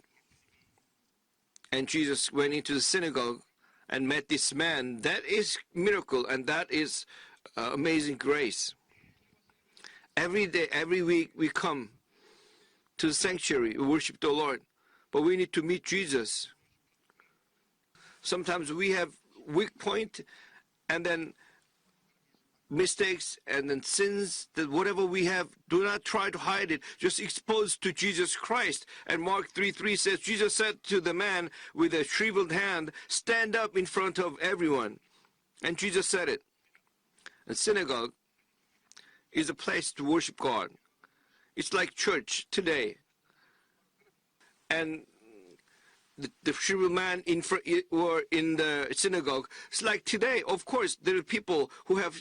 And Jesus went into the synagogue and met this man. That is miracle, and that is amazing grace. Every day, every week, we come to the sanctuary, we worship the Lord, but we need to meet Jesus. Sometimes we have weak point, and then mistakes, and then sins, that whatever we have, do not try to hide it. Just expose to Jesus Christ. And Mark 3:3 says, Jesus said to the man with a shriveled hand, stand up in front of everyone. And Jesus said it. In synagogue, is a place to worship God. It's like church today. And the shriveled man in the synagogue, it's like today. Of course, there are people who have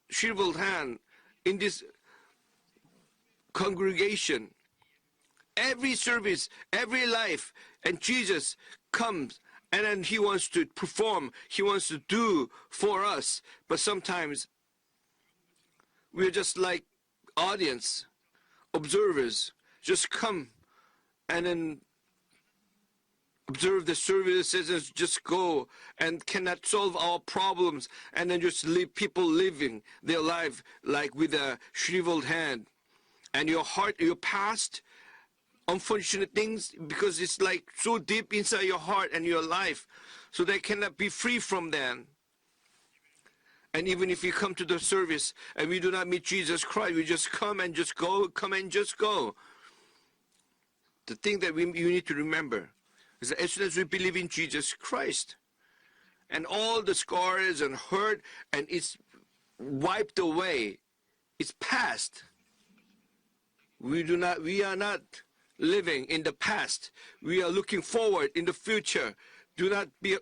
shriveled hand in this congregation. Every service, every life, and Jesus comes and then he wants to perform, he wants to do for us. But sometimes we're just like audience, observers, just come and then observe the services and just go and cannot solve our problems, and then just leave people living their life like with a shriveled hand. And your heart, your past, unfortunate things, because it's like so deep inside your heart and your life, so they cannot be free from them. And even if you come to the service and we do not meet Jesus Christ, we just come and just go, come and just go. The thing that you need to remember is that as soon as we believe in Jesus Christ, and all the scars and hurt, and it's wiped away, it's past. We are not living in the past. We are looking forward in the future. Do not be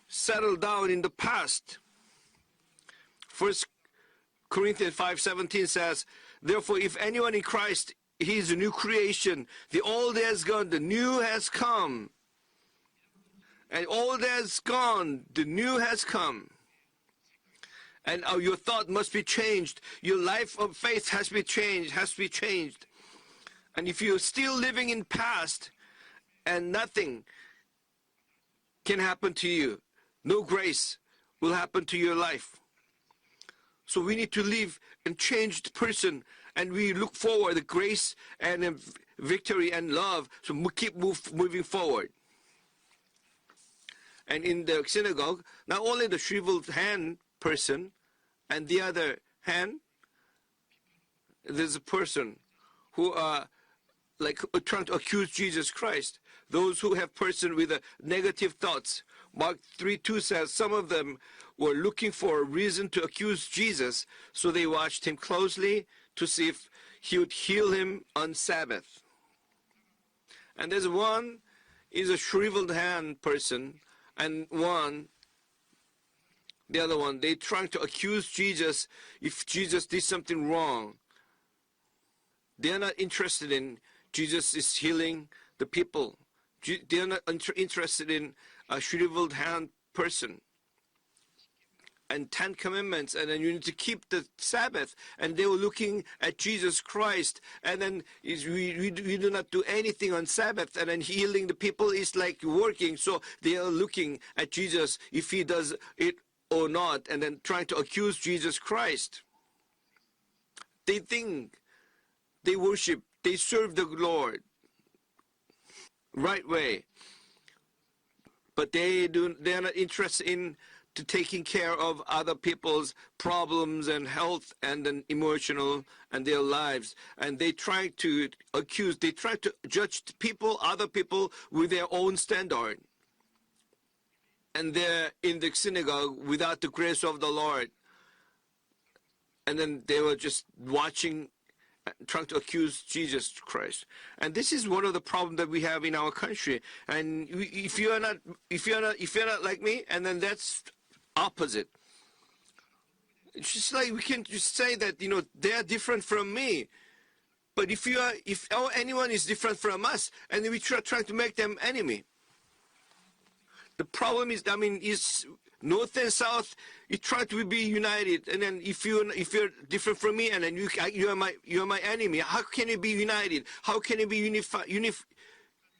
settled down in the past. 1 Corinthians 5:17 says, therefore, if anyone in Christ, he is a new creation. The old has gone, the new has come. And old has gone, the new has come. And your thought must be changed. Your life of faith has to be changed. And if you're still living in past and nothing can happen to you, no grace will happen to your life. So we need to live a changed person, and we look forward to grace and victory and love. So we keep moving forward. And in the synagogue, not only the shriveled hand person, and the other hand, there's a person who are like trying to accuse Jesus Christ. Those who have person with negative thoughts. Mark 3:2 says some of them were looking for a reason to accuse Jesus, so they watched him closely to see if he would heal him on Sabbath. And there's one is a shriveled hand person, and the other one, they trying to accuse Jesus if Jesus did something wrong. They are not interested in Jesus is healing the people. They are not interested in a shriveled hand person. And 10 commandments, and then you need to keep the Sabbath. And they were looking at Jesus Christ, and then we do not do anything on Sabbath, and then healing the people is like working. So they are looking at Jesus if he does it or not, and then trying to accuse Jesus Christ. They think they worship, they serve the Lord right way, but they are not interested in taking care of other people's problems and health and then emotional and their lives. And they try to accuse, they try to judge people, other people with their own standard. And they're in the synagogue without the grace of the Lord. And then they were just watching, trying to accuse Jesus Christ. And this is one of the problems that we have in our country. And if you're not like me, and then that's opposite. It's just like we can just say that, they are different from me. But if anyone is different from us, and then we try to make them enemy. The problem is, is North and South, you try to be united, and then if you're different from me, and then you are my enemy, how can you be united? How can it be unified?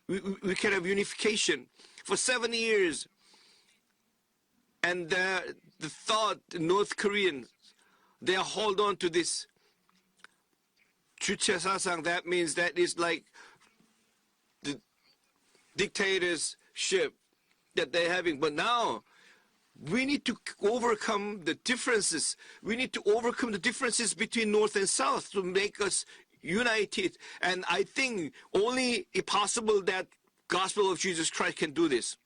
We can have unification for 7 years, and the thought, the North Koreans, they hold on to this 주체 사상. That means that is like the dictatorship that they're having. But now we need to overcome the differences. We need to overcome the differences between North and South to make us united. And I think only possible that gospel of Jesus Christ can do this.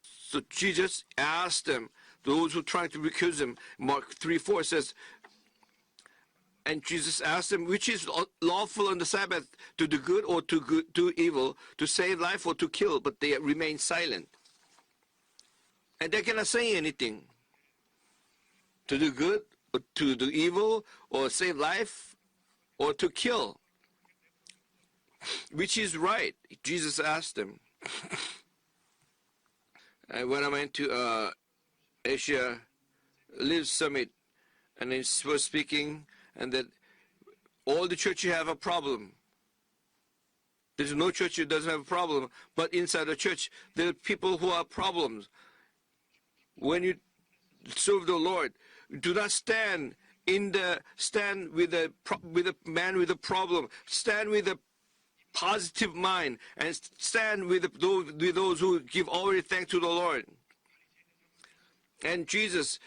So Jesus asked them, those who tried to accuse him, Mark 3:4 says, And Jesus asked them, which is lawful on the Sabbath, to do good or to do evil, to save life or to kill? But they remained silent. And they cannot say anything. To do good or to do evil or save life or to kill? Which is right? Jesus asked them. When I went to Asia Live Summit, and he was speaking, and that all the churches have a problem. There's no church that doesn't have a problem, but inside the church, there are people who have problems. When you serve the Lord, do not stand with a man with a problem. Stand with a positive mind, and stand with those who give already thanks to the Lord. And Jesus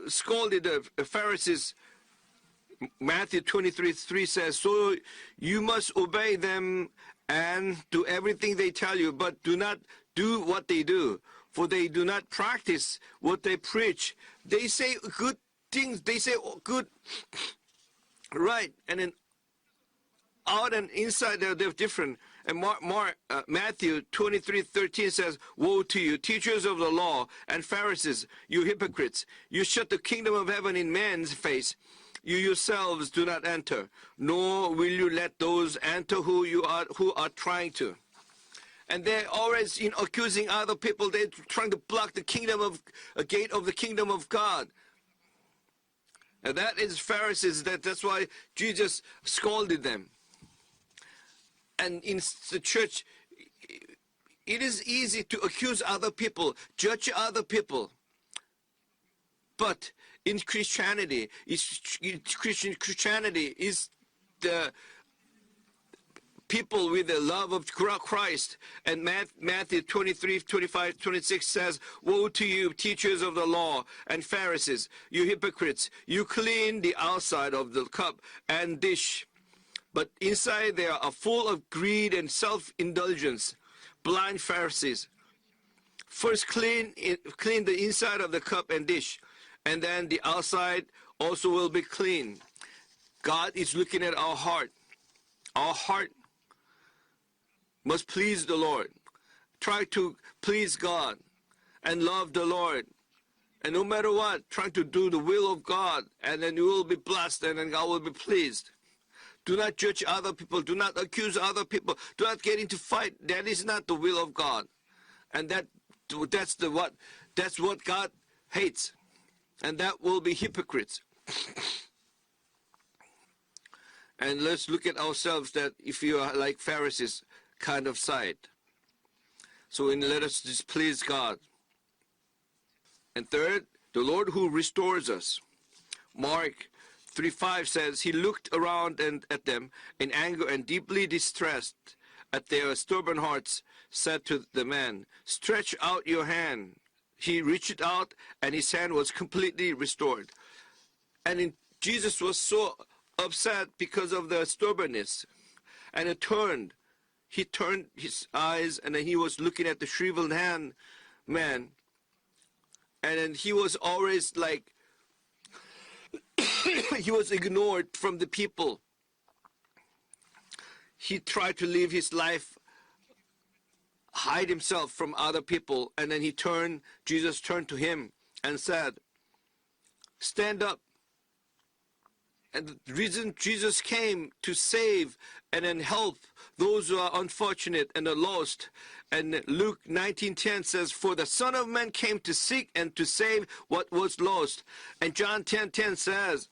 scolded the Pharisees. Matthew 23:3 says, so you must obey them and do everything they tell you, but do not do what they do, for they do not practice what they preach. They say good things, they say good, right, and then out and inside they're different. And Matthew 23:13 says, woe to you, teachers of the law and Pharisees, you hypocrites! You shut the kingdom of heaven in man's face. You yourselves do not enter, nor will you let those enter who are trying to. And they're always accusing other people. They're trying to block the gate of the kingdom of God. And that is Pharisees. That's why Jesus scolded them. And in the church, it is easy to accuse other people, judge other people. But in Christianity, Christianity is the people with the love of Christ. And Matthew 23:25-26 says, woe to you, teachers of the law and Pharisees, you hypocrites! You clean the outside of the cup and dish, but inside they are full of greed and self-indulgence. Blind Pharisees! First clean the inside of the cup and dish, and then the outside also will be clean. God is looking at our heart. Our heart must please the Lord. Try to please God and love the Lord. And no matter what, try to do the will of God, and then you will be blessed, and then God will be pleased. Do not judge other people. Do not accuse other people. Do not get into fight. That is not the will of God. And that's what God hates. And that will be hypocrites. And let's look at ourselves, that if you are like Pharisees kind of side. So let us displease God. And third, the Lord who restores us. Mark 3:5 says, he looked around at them in anger and deeply distressed at their stubborn hearts, said to the man, stretch out your hand. He reached out, and his hand was completely restored. And Jesus was so upset because of the stubbornness. And he turned his eyes, and then he was looking at the shriveled hand man. And then he was always like, he was ignored from the people. He tried to live his life, hide himself from other people, and then Jesus turned to him and said, stand up. And the reason Jesus came to save and then help those who are unfortunate and are lost. And Luke 19:10 says, for the Son of Man came to seek and to save what was lost. And John 10:10 says,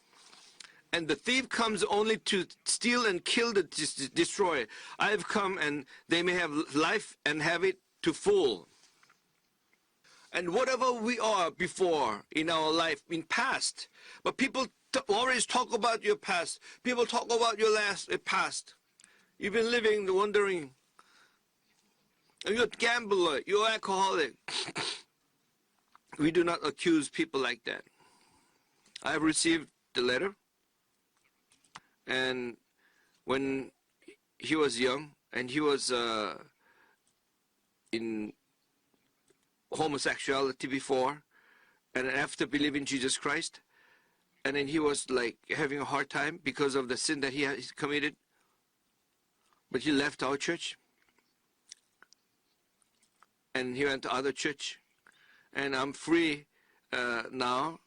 and the thief comes only to steal and kill and destroy. I have come and they may have life and have it to full. And whatever we are before in our life, in past, but people always talk about your past. People talk about your past. You've been living, wondering, you're a gambler, you're an alcoholic. We do not accuse people like that. I have received the letter. And when he was young, and he was in homosexuality before, and after believing Jesus Christ, and then he was like having a hard time because of the sin that he has committed. But he left our church, and he went to other church, and I'm free now.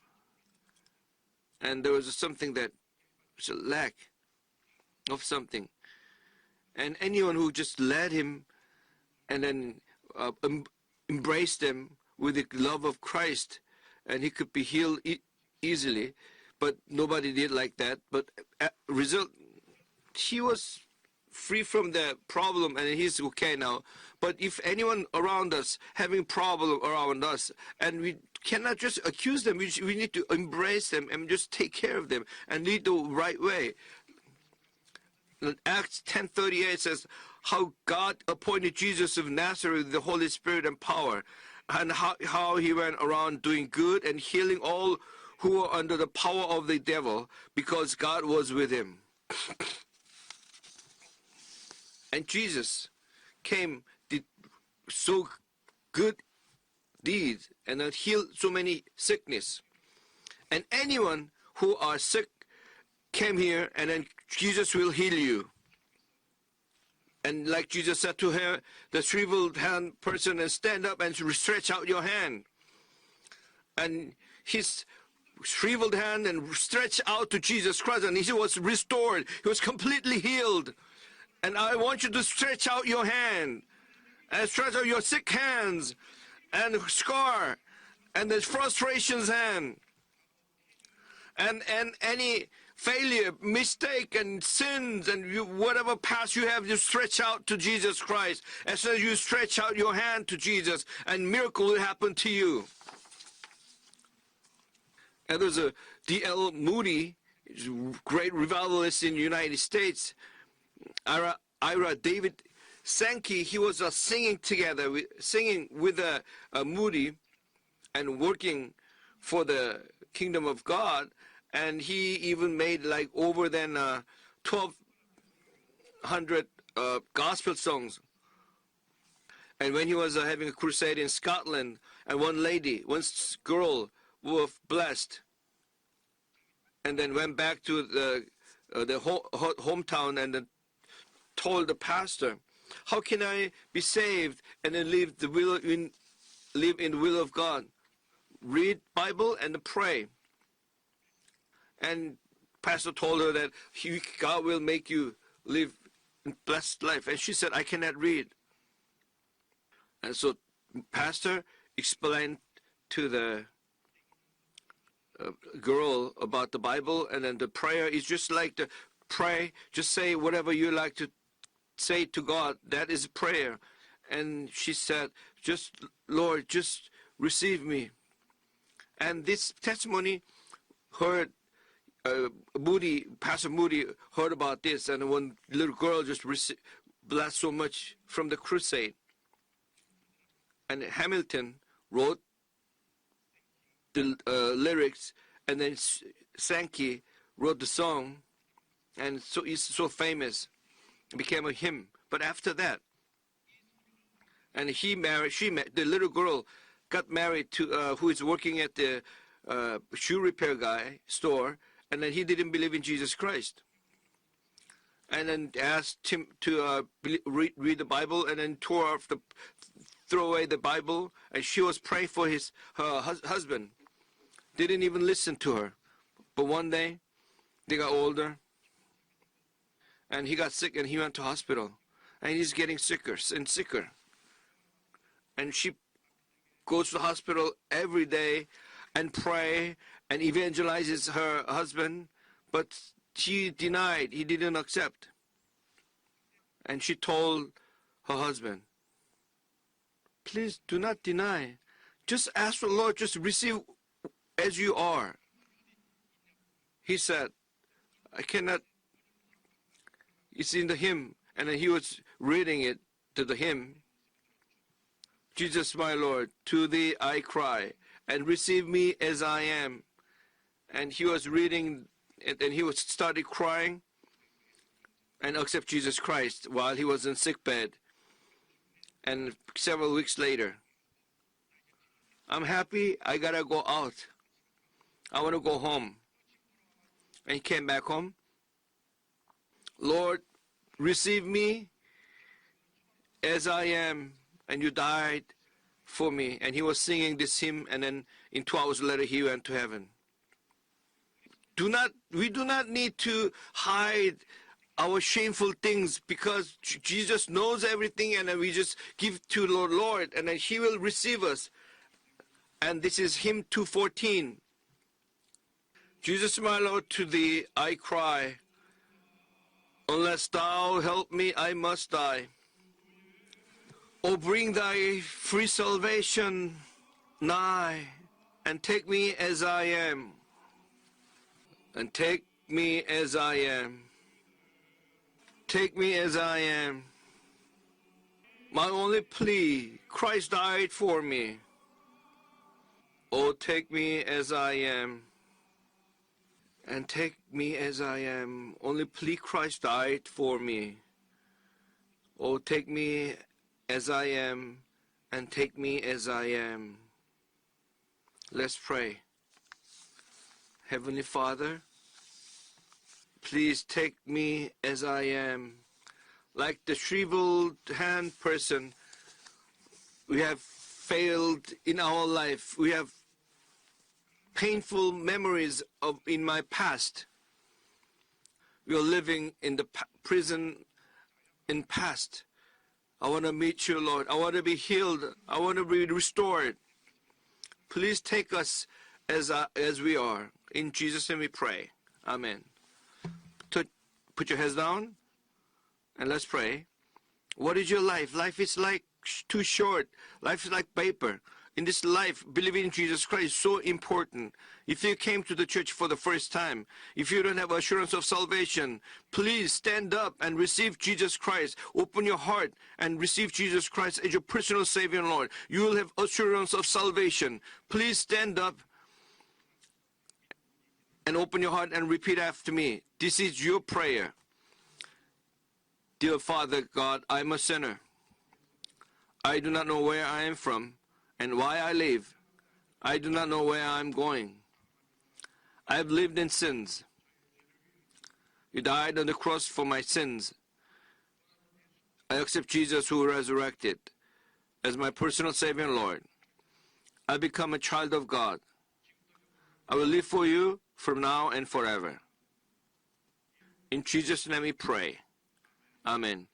And there was something that was a lack of something, and anyone who just led him and then embraced them with the love of Christ, and he could be healed easily. But nobody did like that. But result, he was free from the problem, and he's okay now. But if anyone around us having problem around us, and we cannot just accuse them, we need to embrace them and just take care of them and lead the right way. Acts 10:38 says how God appointed Jesus of Nazareth with the Holy Spirit and power, and how he went around doing good and healing all who were under the power of the devil, because God was with him. And Jesus came, did so good deeds, and healed so many sickness. And anyone who are sick came here, and then Jesus will heal you. And like Jesus said to her, the shriveled hand person, and stand up and stretch out your hand. And his shriveled hand and stretched out to Jesus Christ, and he was restored. He was completely healed. And I want you to stretch out your hand, and stretch out your sick hands, and scar, and the frustrations hand, and any failure, mistake, and sins, and whatever past you have, you stretch out to Jesus Christ. As soon as you stretch out your hand to Jesus, and miracle will happen to you. And there's a D.L. Moody, great revivalist in the United States. Ira David Sankey, he was singing with Moody, and working for the kingdom of God. And he even made like over than 1,200 gospel songs. And when he was having a crusade in Scotland, and one girl was blessed, and then went back to the hometown, and then told the pastor, how can I be saved and then live in the will of God? Read Bible and pray. And pastor told her that God will make you live a blessed life. And she said, I cannot read. And so pastor explained to the girl about the Bible, and then the prayer is just like the pray, just say whatever you like to say to God. That is prayer. And she said, Lord, just receive me. And this testimony heard Pastor Moody heard about this, and one little girl just blessed so much from the crusade. And Hamilton wrote the lyrics, and then Sankey wrote the song, and so it's so famous. It became a hymn. But after that, and the little girl got married to who is working at the shoe repair store, and then he didn't believe in Jesus Christ. And then asked him to read the Bible, and then throw away the Bible, and she was praying for her husband. Didn't even listen to her. But one day, they got older, and he got sick, and he went to hospital, and he's getting sicker and sicker. And she goes to the hospital every day and pray and evangelizes her husband, but he denied, he didn't accept. And she told her husband, please do not deny. Just ask the Lord, just receive as you are. He said, I cannot. It's in the hymn, and then he was reading it to the hymn. Jesus, my Lord, to thee I cry, and receive me as I am. And he was reading, and then he started crying and accept Jesus Christ while he was in sick bed. And several weeks later, I'm happy, I gotta go out. I want to go home. and he came back home. Lord, receive me as I am, and you died for me. And he was singing this hymn, and then in 2 hours later he went to heaven. We do not need to hide our shameful things, because Jesus knows everything, and then we just give to Lord, and then he will receive us. And this is hymn 214. Jesus, my Lord, to thee I cry. Unless thou help me, I must die. O bring thy free salvation nigh, and take me as I am. And take me as I am. Take me as I am. My only plea, Christ died for me. Oh, take me as I am. And take me as I am. Only plea, Christ died for me. Oh, take me as I am, and take me as I am. Let's pray. Heavenly Father, please take me as I am. Like the shriveled hand person, we have failed in our life. We have painful memories in my past. We are living in the prison in past. I want to meet you, Lord. I want to be healed. I want to be restored. Please take us as we are. In Jesus' name we pray. Amen. Put your heads down and let's pray. What is your life? Life is like too short. Life is like paper. In this life, believing in Jesus Christ is so important. If you came to the church for the first time, if you don't have assurance of salvation, please stand up and receive Jesus Christ. Open your heart and receive Jesus Christ as your personal Savior and Lord. You will have assurance of salvation. Please stand up and open your heart and repeat after me. This is your prayer. Dear Father God, I am a sinner. I do not know where I am from and why I live. I do not know where I am going. I have lived in sins. You died on the cross for my sins. I accept Jesus who resurrected as my personal Savior and Lord. I become a child of God. I will live for you from now and forever. In Jesus' name we pray. Amen.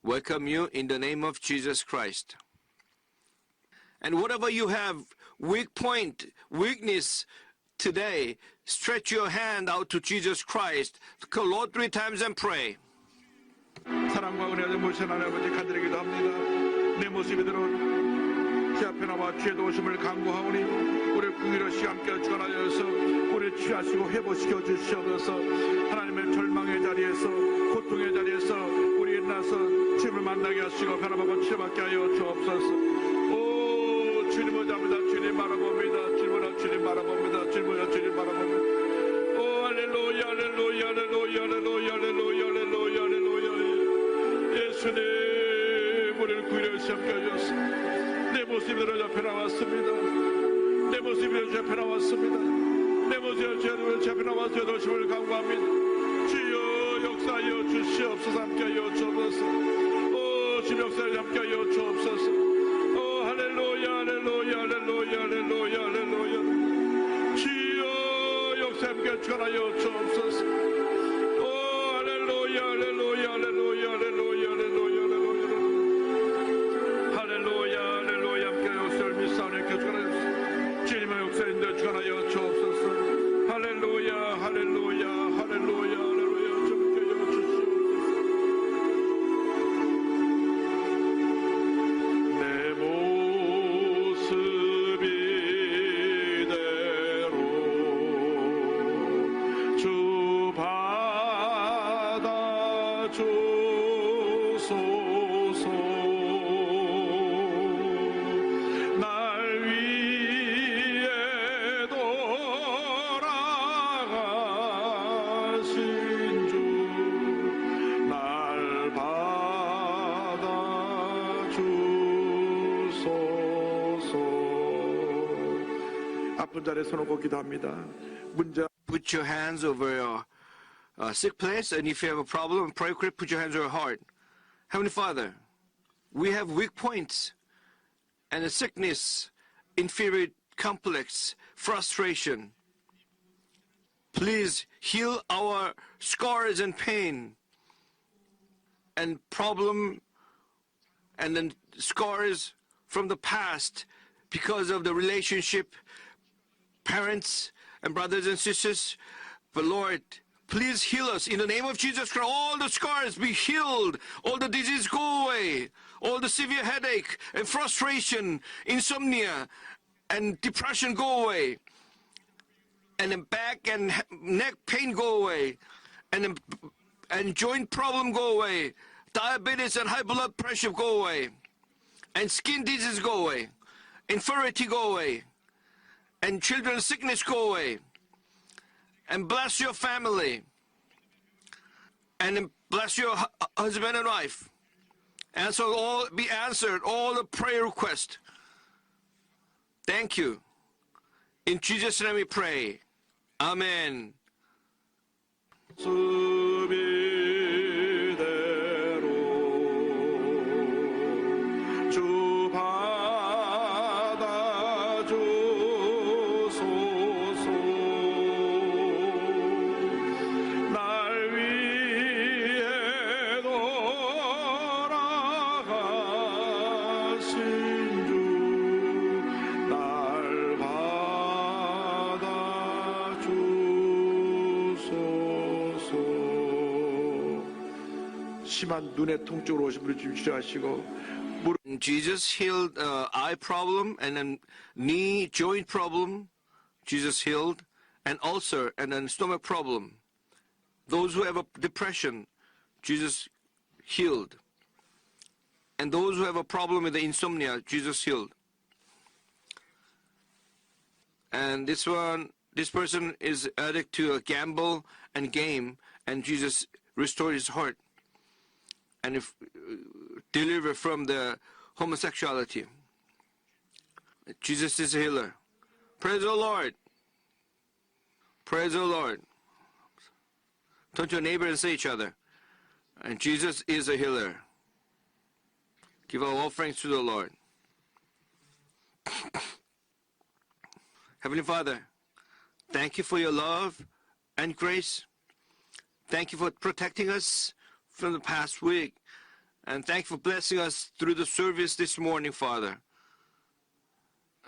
Welcome you in the name of Jesus Christ. And whatever you have, weak point, weakness today, stretch your hand out to Jesus Christ. Call Lord 3 times and pray. 사랑과 은혜를 모신 아버지 간절히기도 합니다. 내 모습이 들어 제 앞에 나와 죄 도우심을 간구하오니 우리 궁유로 시 함께 주관하여서 우리 취하시고 회복시켜 주시옵소서. 하나님의 절망의 자리에서 고통의 자리에서 우리 나서 주님을 만나게 하시고 변화받고 치료받게 하여 주옵소서. 오 주님을 잡니다. 주님 바라봅니다. 주님 바라봅니다. 주님 바라봅니다. 오 할렐루야 할렐루야 할렐루야 할렐루야 할렐루야 할렐루야 할렐루야. 예수님 우리를 구이려 시험케 하셨습니다. 내 모습으로 잡혀 나왔습니다. 내 모습으로 잡혀 나왔습니다. 내 모습으로 잡혀 나와서 도심을 강구합니다. 주여 역사하여 주시옵소서. 함께하여 주옵소서. 오 주님 역사를 함께하여 주옵소서. 오 할렐루야 할렐루야 할렐루야 할렐루야 할렐루야. 주여 역사 함께 주관하여 주옵소서. 오 할렐루야 할렐루야 할렐루야 할렐루야 할렐루야 할렐루야 할렐루야 함께 역사를 믿사오니 주관하여 주님의 역사인데 주관하여 주옵소서. 할렐루야 할렐루야 할렐루야 할렐루야 주님께 주시옵소서. 내 모습 이대로 주 받아 주소서. 날 위해 돌아가신 주 날 받아 주소서. 아픈 자리에 손 얹고 기도합니다. 문제 Put your hands over your sick place, and if you have a problem, pray, put your hands on your heart. Heavenly Father, we have weak points and a sickness, inferior complex, frustration. Please heal our scars and pain and problem and then scars from the past because of the relationship, parents and brothers and sisters. But Lord, please heal us in the name of Jesus Christ. All the scars be healed. All the disease go away. All the severe headache and frustration, insomnia and depression go away. And then back and neck pain go away. And joint problem go away. Diabetes and high blood pressure go away. And skin disease go away. Infirmity go away. And children's sickness go away. And bless your family. And bless your husband and wife. And so all be answered, all the prayer requests. Thank you. In Jesus' name we pray. Amen. 주 받아주소서. 날 위해 돌아가신 주, 날 받아주소서. 심한 눈의 통증으로 오신 분을 좀 치료하시고 Jesus healed eye problem and then knee joint problem. Jesus healed, and ulcer and then stomach problem. Those who have a depression, Jesus healed. And those who have a problem with the insomnia, Jesus healed. And this person is addict to a gamble and game, and Jesus restored his heart and deliver from the homosexuality. Jesus is a healer. Praise the Lord. Praise the Lord. Turn to your neighbor and say each other. And Jesus is a healer. Give our offerings to the Lord. Heavenly Father, thank you for your love and grace. Thank you for protecting us from the past week. And thank you for blessing us through the service this morning, Father.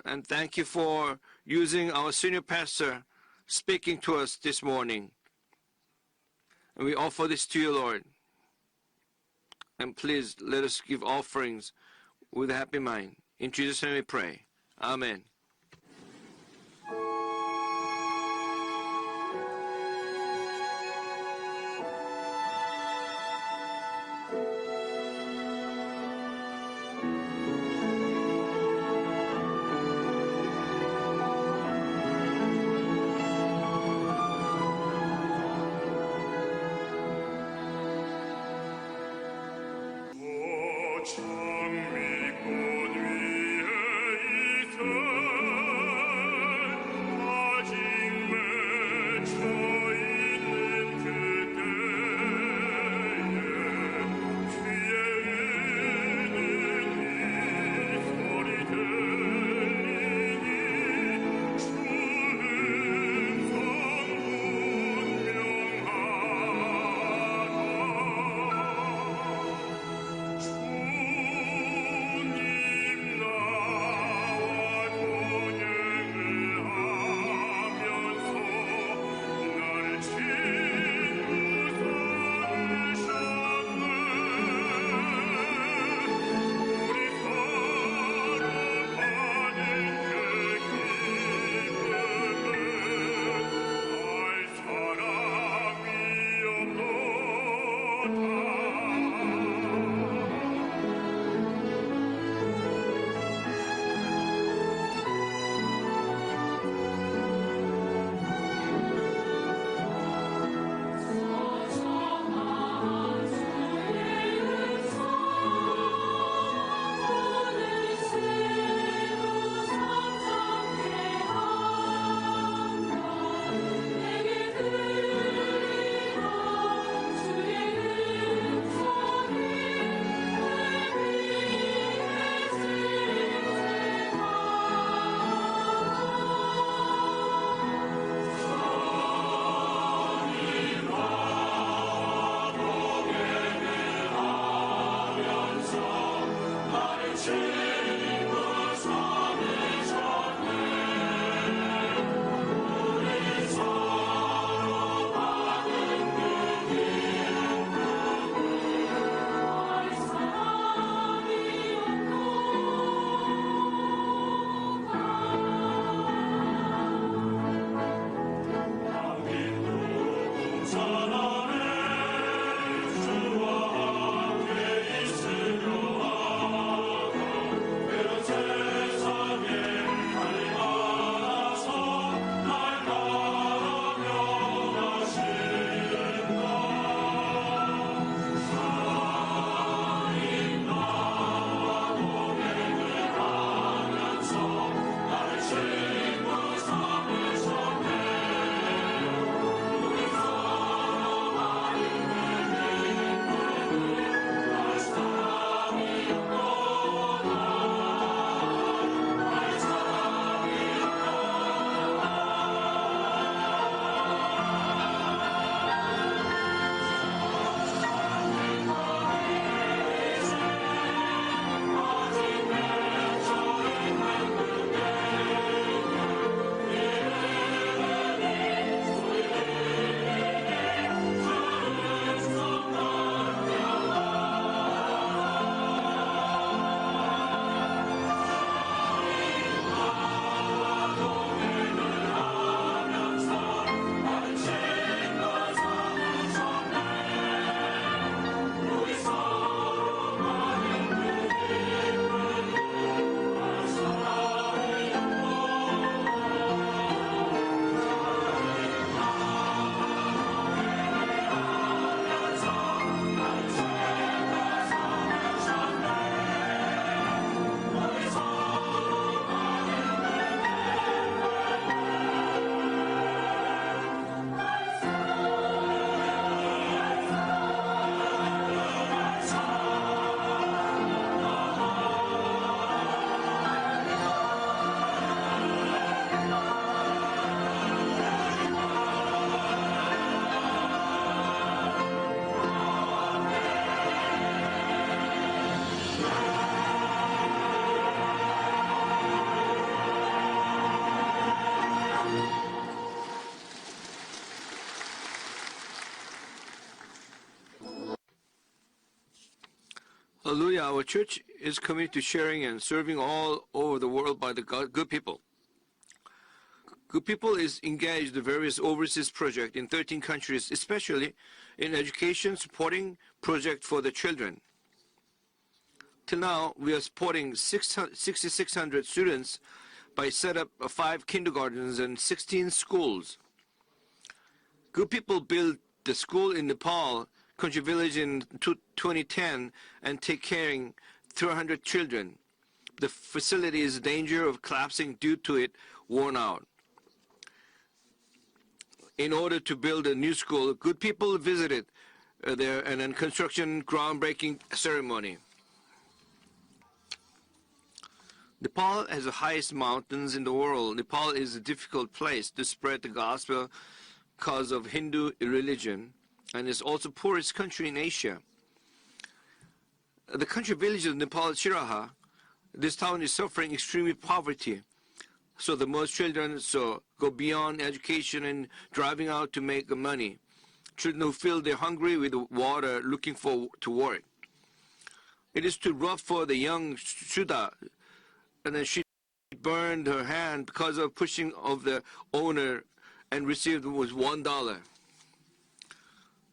And thank you for using our senior pastor speaking to us this morning. And we offer this to you, Lord. And please let us give offerings with a happy mind. In Jesus' name we pray. Amen. 장미꽃 위에 있어 Hallelujah, our church is committed to sharing and serving all over the world by the good people. Good People is engaged in various overseas projects in 13 countries, especially in education supporting projects for the children. Till now, we are supporting 6,600 students by set up 5 kindergartens and 16 schools. Good People built the school in Nepal, country village in 2010, and take caring 300 children. The facility is in danger of collapsing due to it worn out. In order to build a new school, Good People visited there and then construction groundbreaking ceremony. Nepal has the highest mountains in the world. Nepal is a difficult place to spread the gospel because of Hindu religion, and is also the poorest country in Asia. The country village of Nepal, Shiraha, this town is suffering extreme poverty. So the most children go beyond education and driving out to make money. Children who feel they're hungry with water looking to work. It is too rough for the young Shuda, and then she burned her hand because of pushing of the owner and received was $1.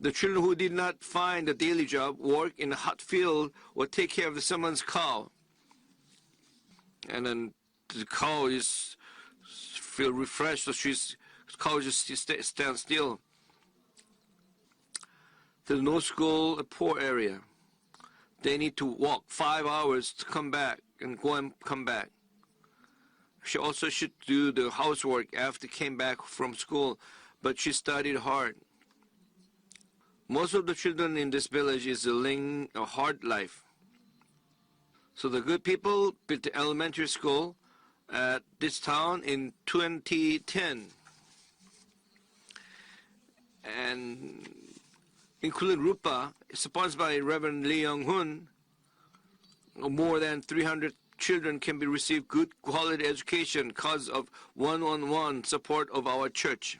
The children who did not find a daily job work in a hot field or take care of someone's cow. And then the cow is feel refreshed, so cow just stand still. There's no school, a poor area. They need to walk 5 hours to come back and go and come back. She also should do the housework after came back from school, but she studied hard. Most of the children in this village is living a hard life. So the Good People built the elementary school at this town in 2010. And including Rupa, sponsored by Reverend Lee Young-hun, more than 300 children can be received good quality education because of one-on-one support of our church.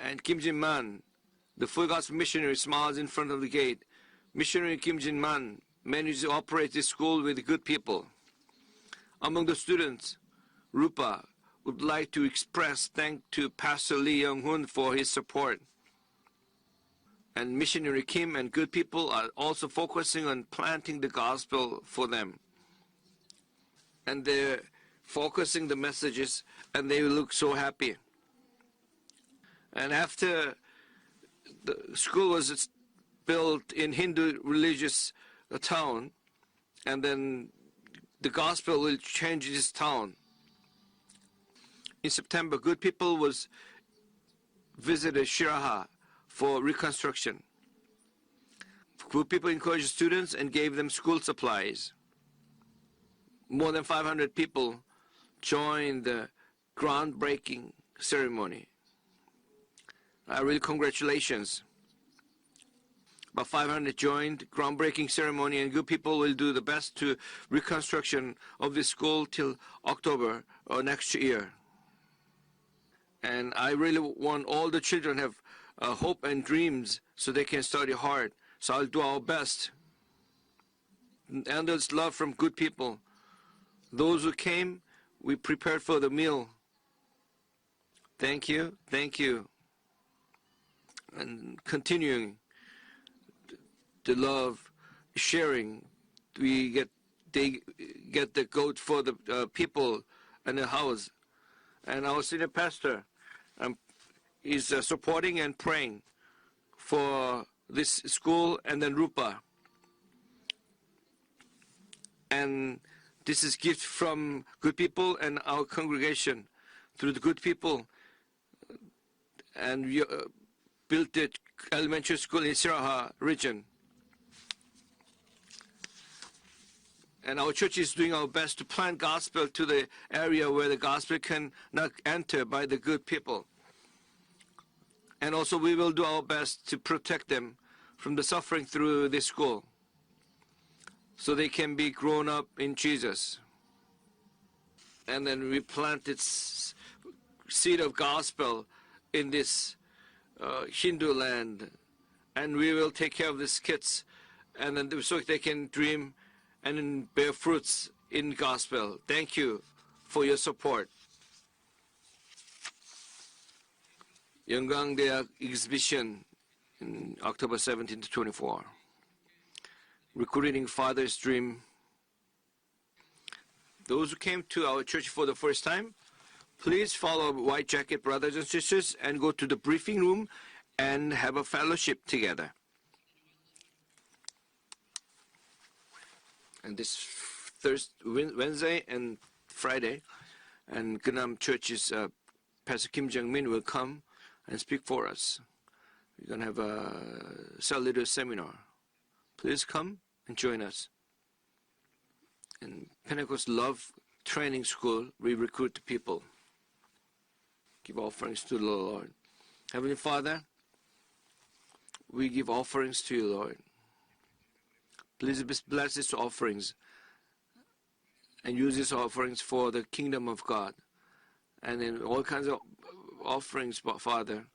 And Kim Jin-man, the full gospel missionary, smiles in front of the gate. Missionary Kim Jin-man manages to operate this school with Good People. Among the students, Rupa would like to express thanks to Pastor Lee Young-hun for his support. And Missionary Kim and Good People are also focusing on planting the gospel for them. And they're focusing the messages, and they look so happy. And after the school was built in Hindu religious town, and then the gospel will change this town. In September, Good People was visited Shiraha for reconstruction. Good People encouraged students and gave them school supplies. More than 500 people joined the groundbreaking ceremony. Really congratulations. About 500 joined groundbreaking ceremony, and Good People will do the best to reconstruction of this school till October or next year. And I really want all the children have hope and dreams so they can study hard. So I'll do our best. And there's love from Good People. Those who came, we prepared for the meal. Thank you, thank you. And continuing the love, sharing, they get the goat for the people and the house. And our senior pastor is supporting and praying for this school and then Rupa. And this is gift from Good People and our congregation through the Good People. And we built the elementary school in Shiraha region. And our church is doing our best to plant gospel to the area where the gospel can not enter by the Good People. And also we will do our best to protect them from the suffering through this school, so they can be grown up in Jesus. And then we plant its seed of gospel in this Hindu land, and we will take care of these kids and then so they can dream and bear fruits in gospel. Thank you for your support. 영광대학 exhibition in October 17 to 24. Recruiting Father's Dream. Those who came to our church for the first time, please follow White Jacket brothers and sisters and go to the briefing room and have a fellowship together. And this Wednesday and Friday, and Ganam Church's Pastor Kim Jung-min will come and speak for us. We're going to have a cell leader seminar. Please come and join us. In Pentecost Love Training School, we recruit people. Give offerings to the Lord. Heavenly Father, we give offerings to you, Lord. Please bless these offerings and use these offerings for the kingdom of God. And in all kinds of offerings, Father,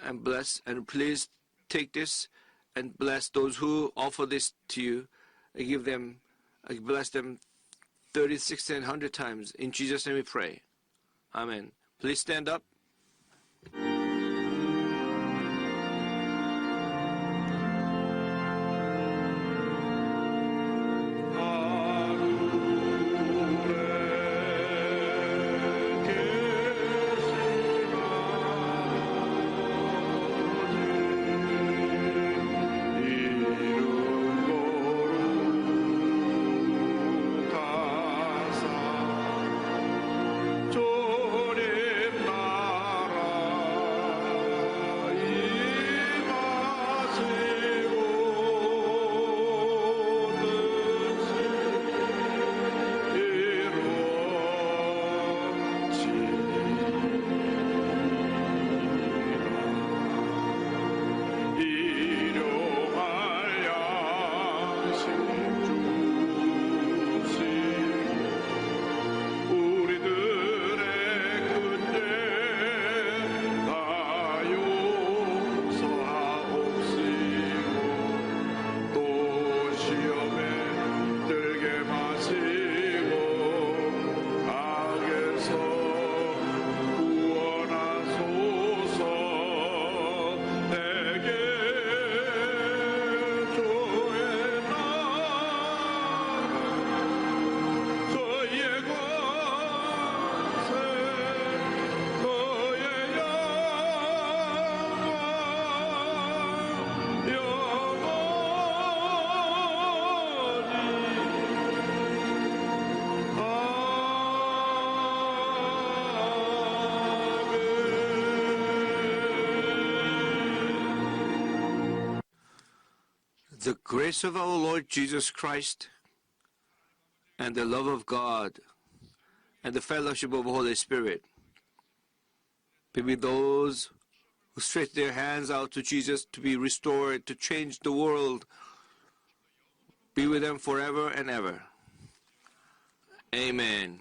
and bless, and please take this and bless those who offer this to you, and give them, bless them 30, 60, and 100 times. In Jesus' name we pray. Amen. Please stand up. The grace of our Lord Jesus Christ and the love of God and the fellowship of the Holy Spirit be with those who stretch their hands out to Jesus to be restored, to change the world. Be with them forever and ever. Amen.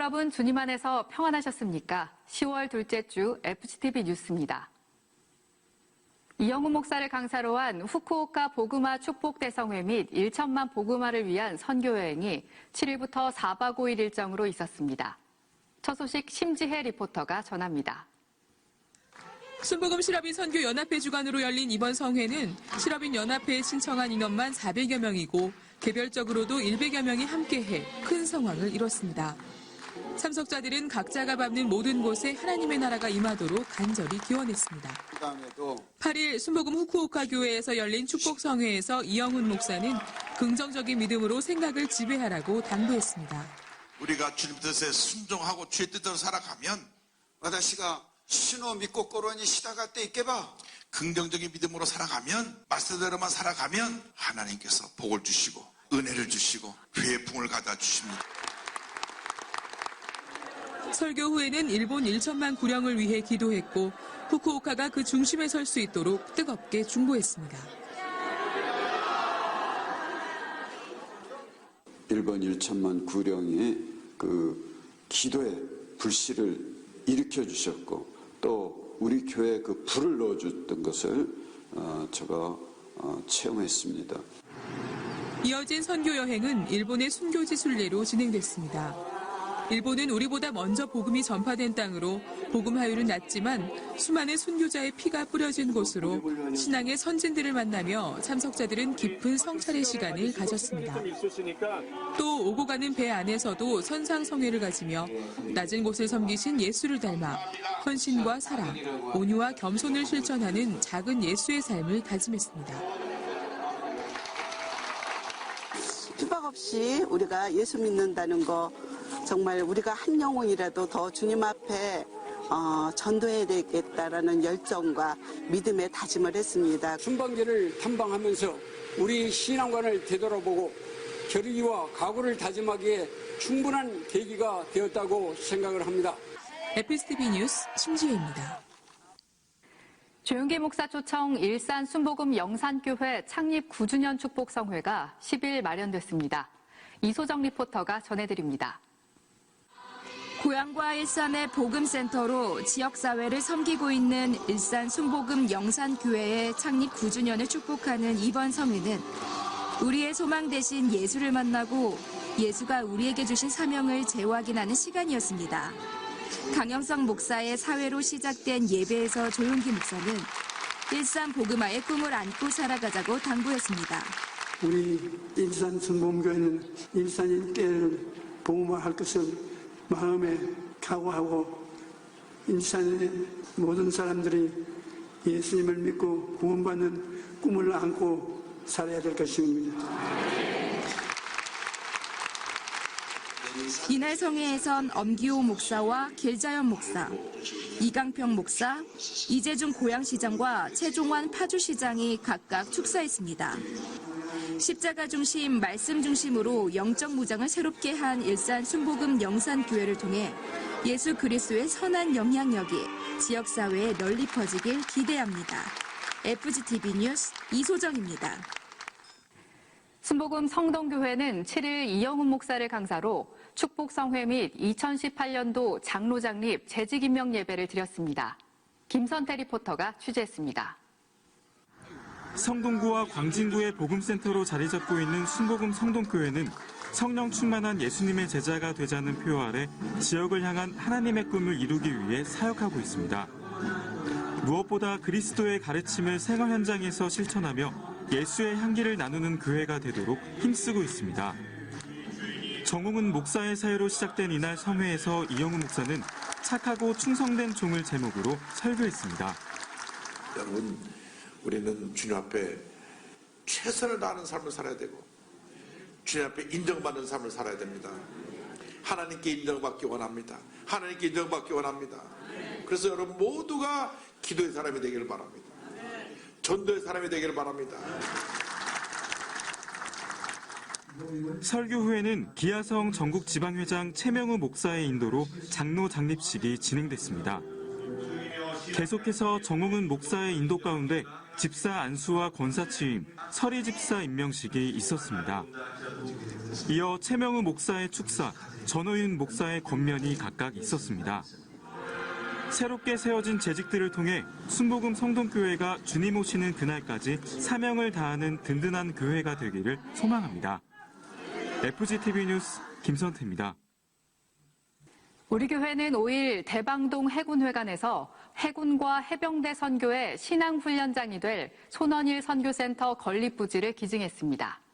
여러분 주님 안에서 평안하셨습니까? 10월 둘째 주 FGTV 뉴스입니다. 이영훈 목사를 강사로 한 후쿠오카 복음화 축복 대성회 및 1천만 복음화를 위한 선교 여행이 7일부터 4박 5일 일정으로 있었습니다. 첫 소식 심지혜 리포터가 전합니다. 순복음 실업인 선교 연합회 주관으로 열린 이번 성회는 실업인 연합회에 신청한 인원만 400여 명이고 개별적으로도 100여 명이 함께해 큰 성황을 이뤘습니다. 참석자들은 각자가 밟는 모든 곳에 하나님의 나라가 임하도록 간절히 기원했습니다. 8일 순복음 후쿠오카 교회에서 열린 축복성회에서 이영훈 목사는 긍정적인 믿음으로 생각을 지배하라고 당부했습니다. 우리가 주님 뜻에 순종하고 주의 뜻대로 살아가면 私が主の御心に従っていけば 긍정적인 믿음으로 살아가면 말씀대로만 살아가면 하나님께서 복을 주시고 은혜를 주시고 회풍을 가져다 주십니다. 설교 후에는 일본 1천만 구령을 위해 기도했고 후쿠오카가 그 중심에 설 수 있도록 뜨겁게 중보했습니다. 일본 1천만 구령의 그 기도의 불씨를 일으켜 주셨고 또 우리 교회에 그 불을 넣어줬던 것을 제가 체험했습니다. 이어진 선교 여행은 일본의 순교지 순례로 진행됐습니다. 일본은 우리보다 먼저 복음이 전파된 땅으로 복음 하율은 낮지만 수많은 순교자의 피가 뿌려진 곳으로 신앙의 선진들을 만나며 참석자들은 깊은 성찰의 시간을 가졌습니다. 또 오고 가는 배 안에서도 선상성회를 가지며 낮은 곳을 섬기신 예수를 닮아 헌신과 사랑, 온유와 겸손을 실천하는 작은 예수의 삶을 다짐했습니다. 핍박 없이 우리가 예수 믿는다는 거 정말 우리가 한 영혼이라도 더 주님 앞에 전도해야 되겠다라는 열정과 믿음의 다짐을 했습니다. 순방제를 탐방하면서 우리 신앙관을 되돌아보고 결의와 각오를 다짐하기에 충분한 계기가 되었다고 생각을 합니다. FGTV 뉴스 심지혜입니다. 조윤기 목사 초청 일산 순복음 영산교회 창립 9주년 축복성회가 10일 마련됐습니다. 이소정 리포터가 전해드립니다. 고향과 일산의 복음센터로 지역사회를 섬기고 있는 일산 순복음 영산교회의 창립 9주년을 축복하는 이번 성회는 우리의 소망 대신 예수를 만나고 예수가 우리에게 주신 사명을 재확인하는 시간이었습니다. 강영성 목사의 사회로 시작된 예배에서 조윤기 목사는 일산 복음화의 꿈을 안고 살아가자고 당부했습니다. 우리 일산 순복음교회는 일산 일대를 복음화할 것을 마음에 각오하고 일산의 모든 사람들이 예수님을 믿고 구원받는 꿈을 안고 살아야 될 것입니다. 이날 성회에선 엄기호 목사와 길자연 목사, 이강평 목사, 이재중 고양시장과 최종환 파주시장이 각각 축사했습니다. 십자가 중심, 말씀 중심으로 영적 무장을 새롭게 한 일산 순복음 영산교회를 통해 예수 그리스도의 선한 영향력이 지역사회에 널리 퍼지길 기대합니다. FGTV 뉴스 이소정입니다. 순복음 성동교회는 7일 이영훈 목사를 강사로 축복성회 및 2018년도 장로 장립 재직 임명 예배를 드렸습니다. 김선태 리포터가 취재했습니다. 성동구와 광진구의 복음센터로 자리 잡고 있는 순복음 성동교회는 성령 충만한 예수님의 제자가 되자는 표어 아래 지역을 향한 하나님의 꿈을 이루기 위해 사역하고 있습니다. 무엇보다 그리스도의 가르침을 생활 현장에서 실천하며 예수의 향기를 나누는 교회가 되도록 힘쓰고 있습니다. 정웅은 목사의 사회로 시작된 이날 성회에서 이영훈 목사는 착하고 충성된 종을 제목으로 설교했습니다. 여러분, 우리는 주님 앞에 최선을 다하는 삶을 살아야 되고 주님 앞에 인정받는 삶을 살아야 됩니다. 하나님께 인정받기 원합니다. 하나님께 인정받기 원합니다. 그래서 여러분 모두가 기도의 사람이 되기를 바랍니다. 전도의 사람이 되기를 바랍니다. 설교 후에는 기아성 전국지방회장 최명우 목사의 인도로 장로 장립식이 진행됐습니다. 계속해서 정홍은 목사의 인도 가운데 집사 안수와 권사 취임, 서리 집사 임명식이 있었습니다. 이어 최명우 목사의 축사, 전호윤 목사의 권면이 각각 있었습니다. 새롭게 세워진 재직들을 통해 순복음 성동교회가 주님 오시는 그날까지 사명을 다하는 든든한 교회가 되기를 소망합니다. FGTV 뉴스 김선태입니다. 우리 교회는 5일 대방동 해군회관에서 해군과 해병대 선교의 신앙훈련장이 될 손원일 선교센터 건립 부지를 기증했습니다.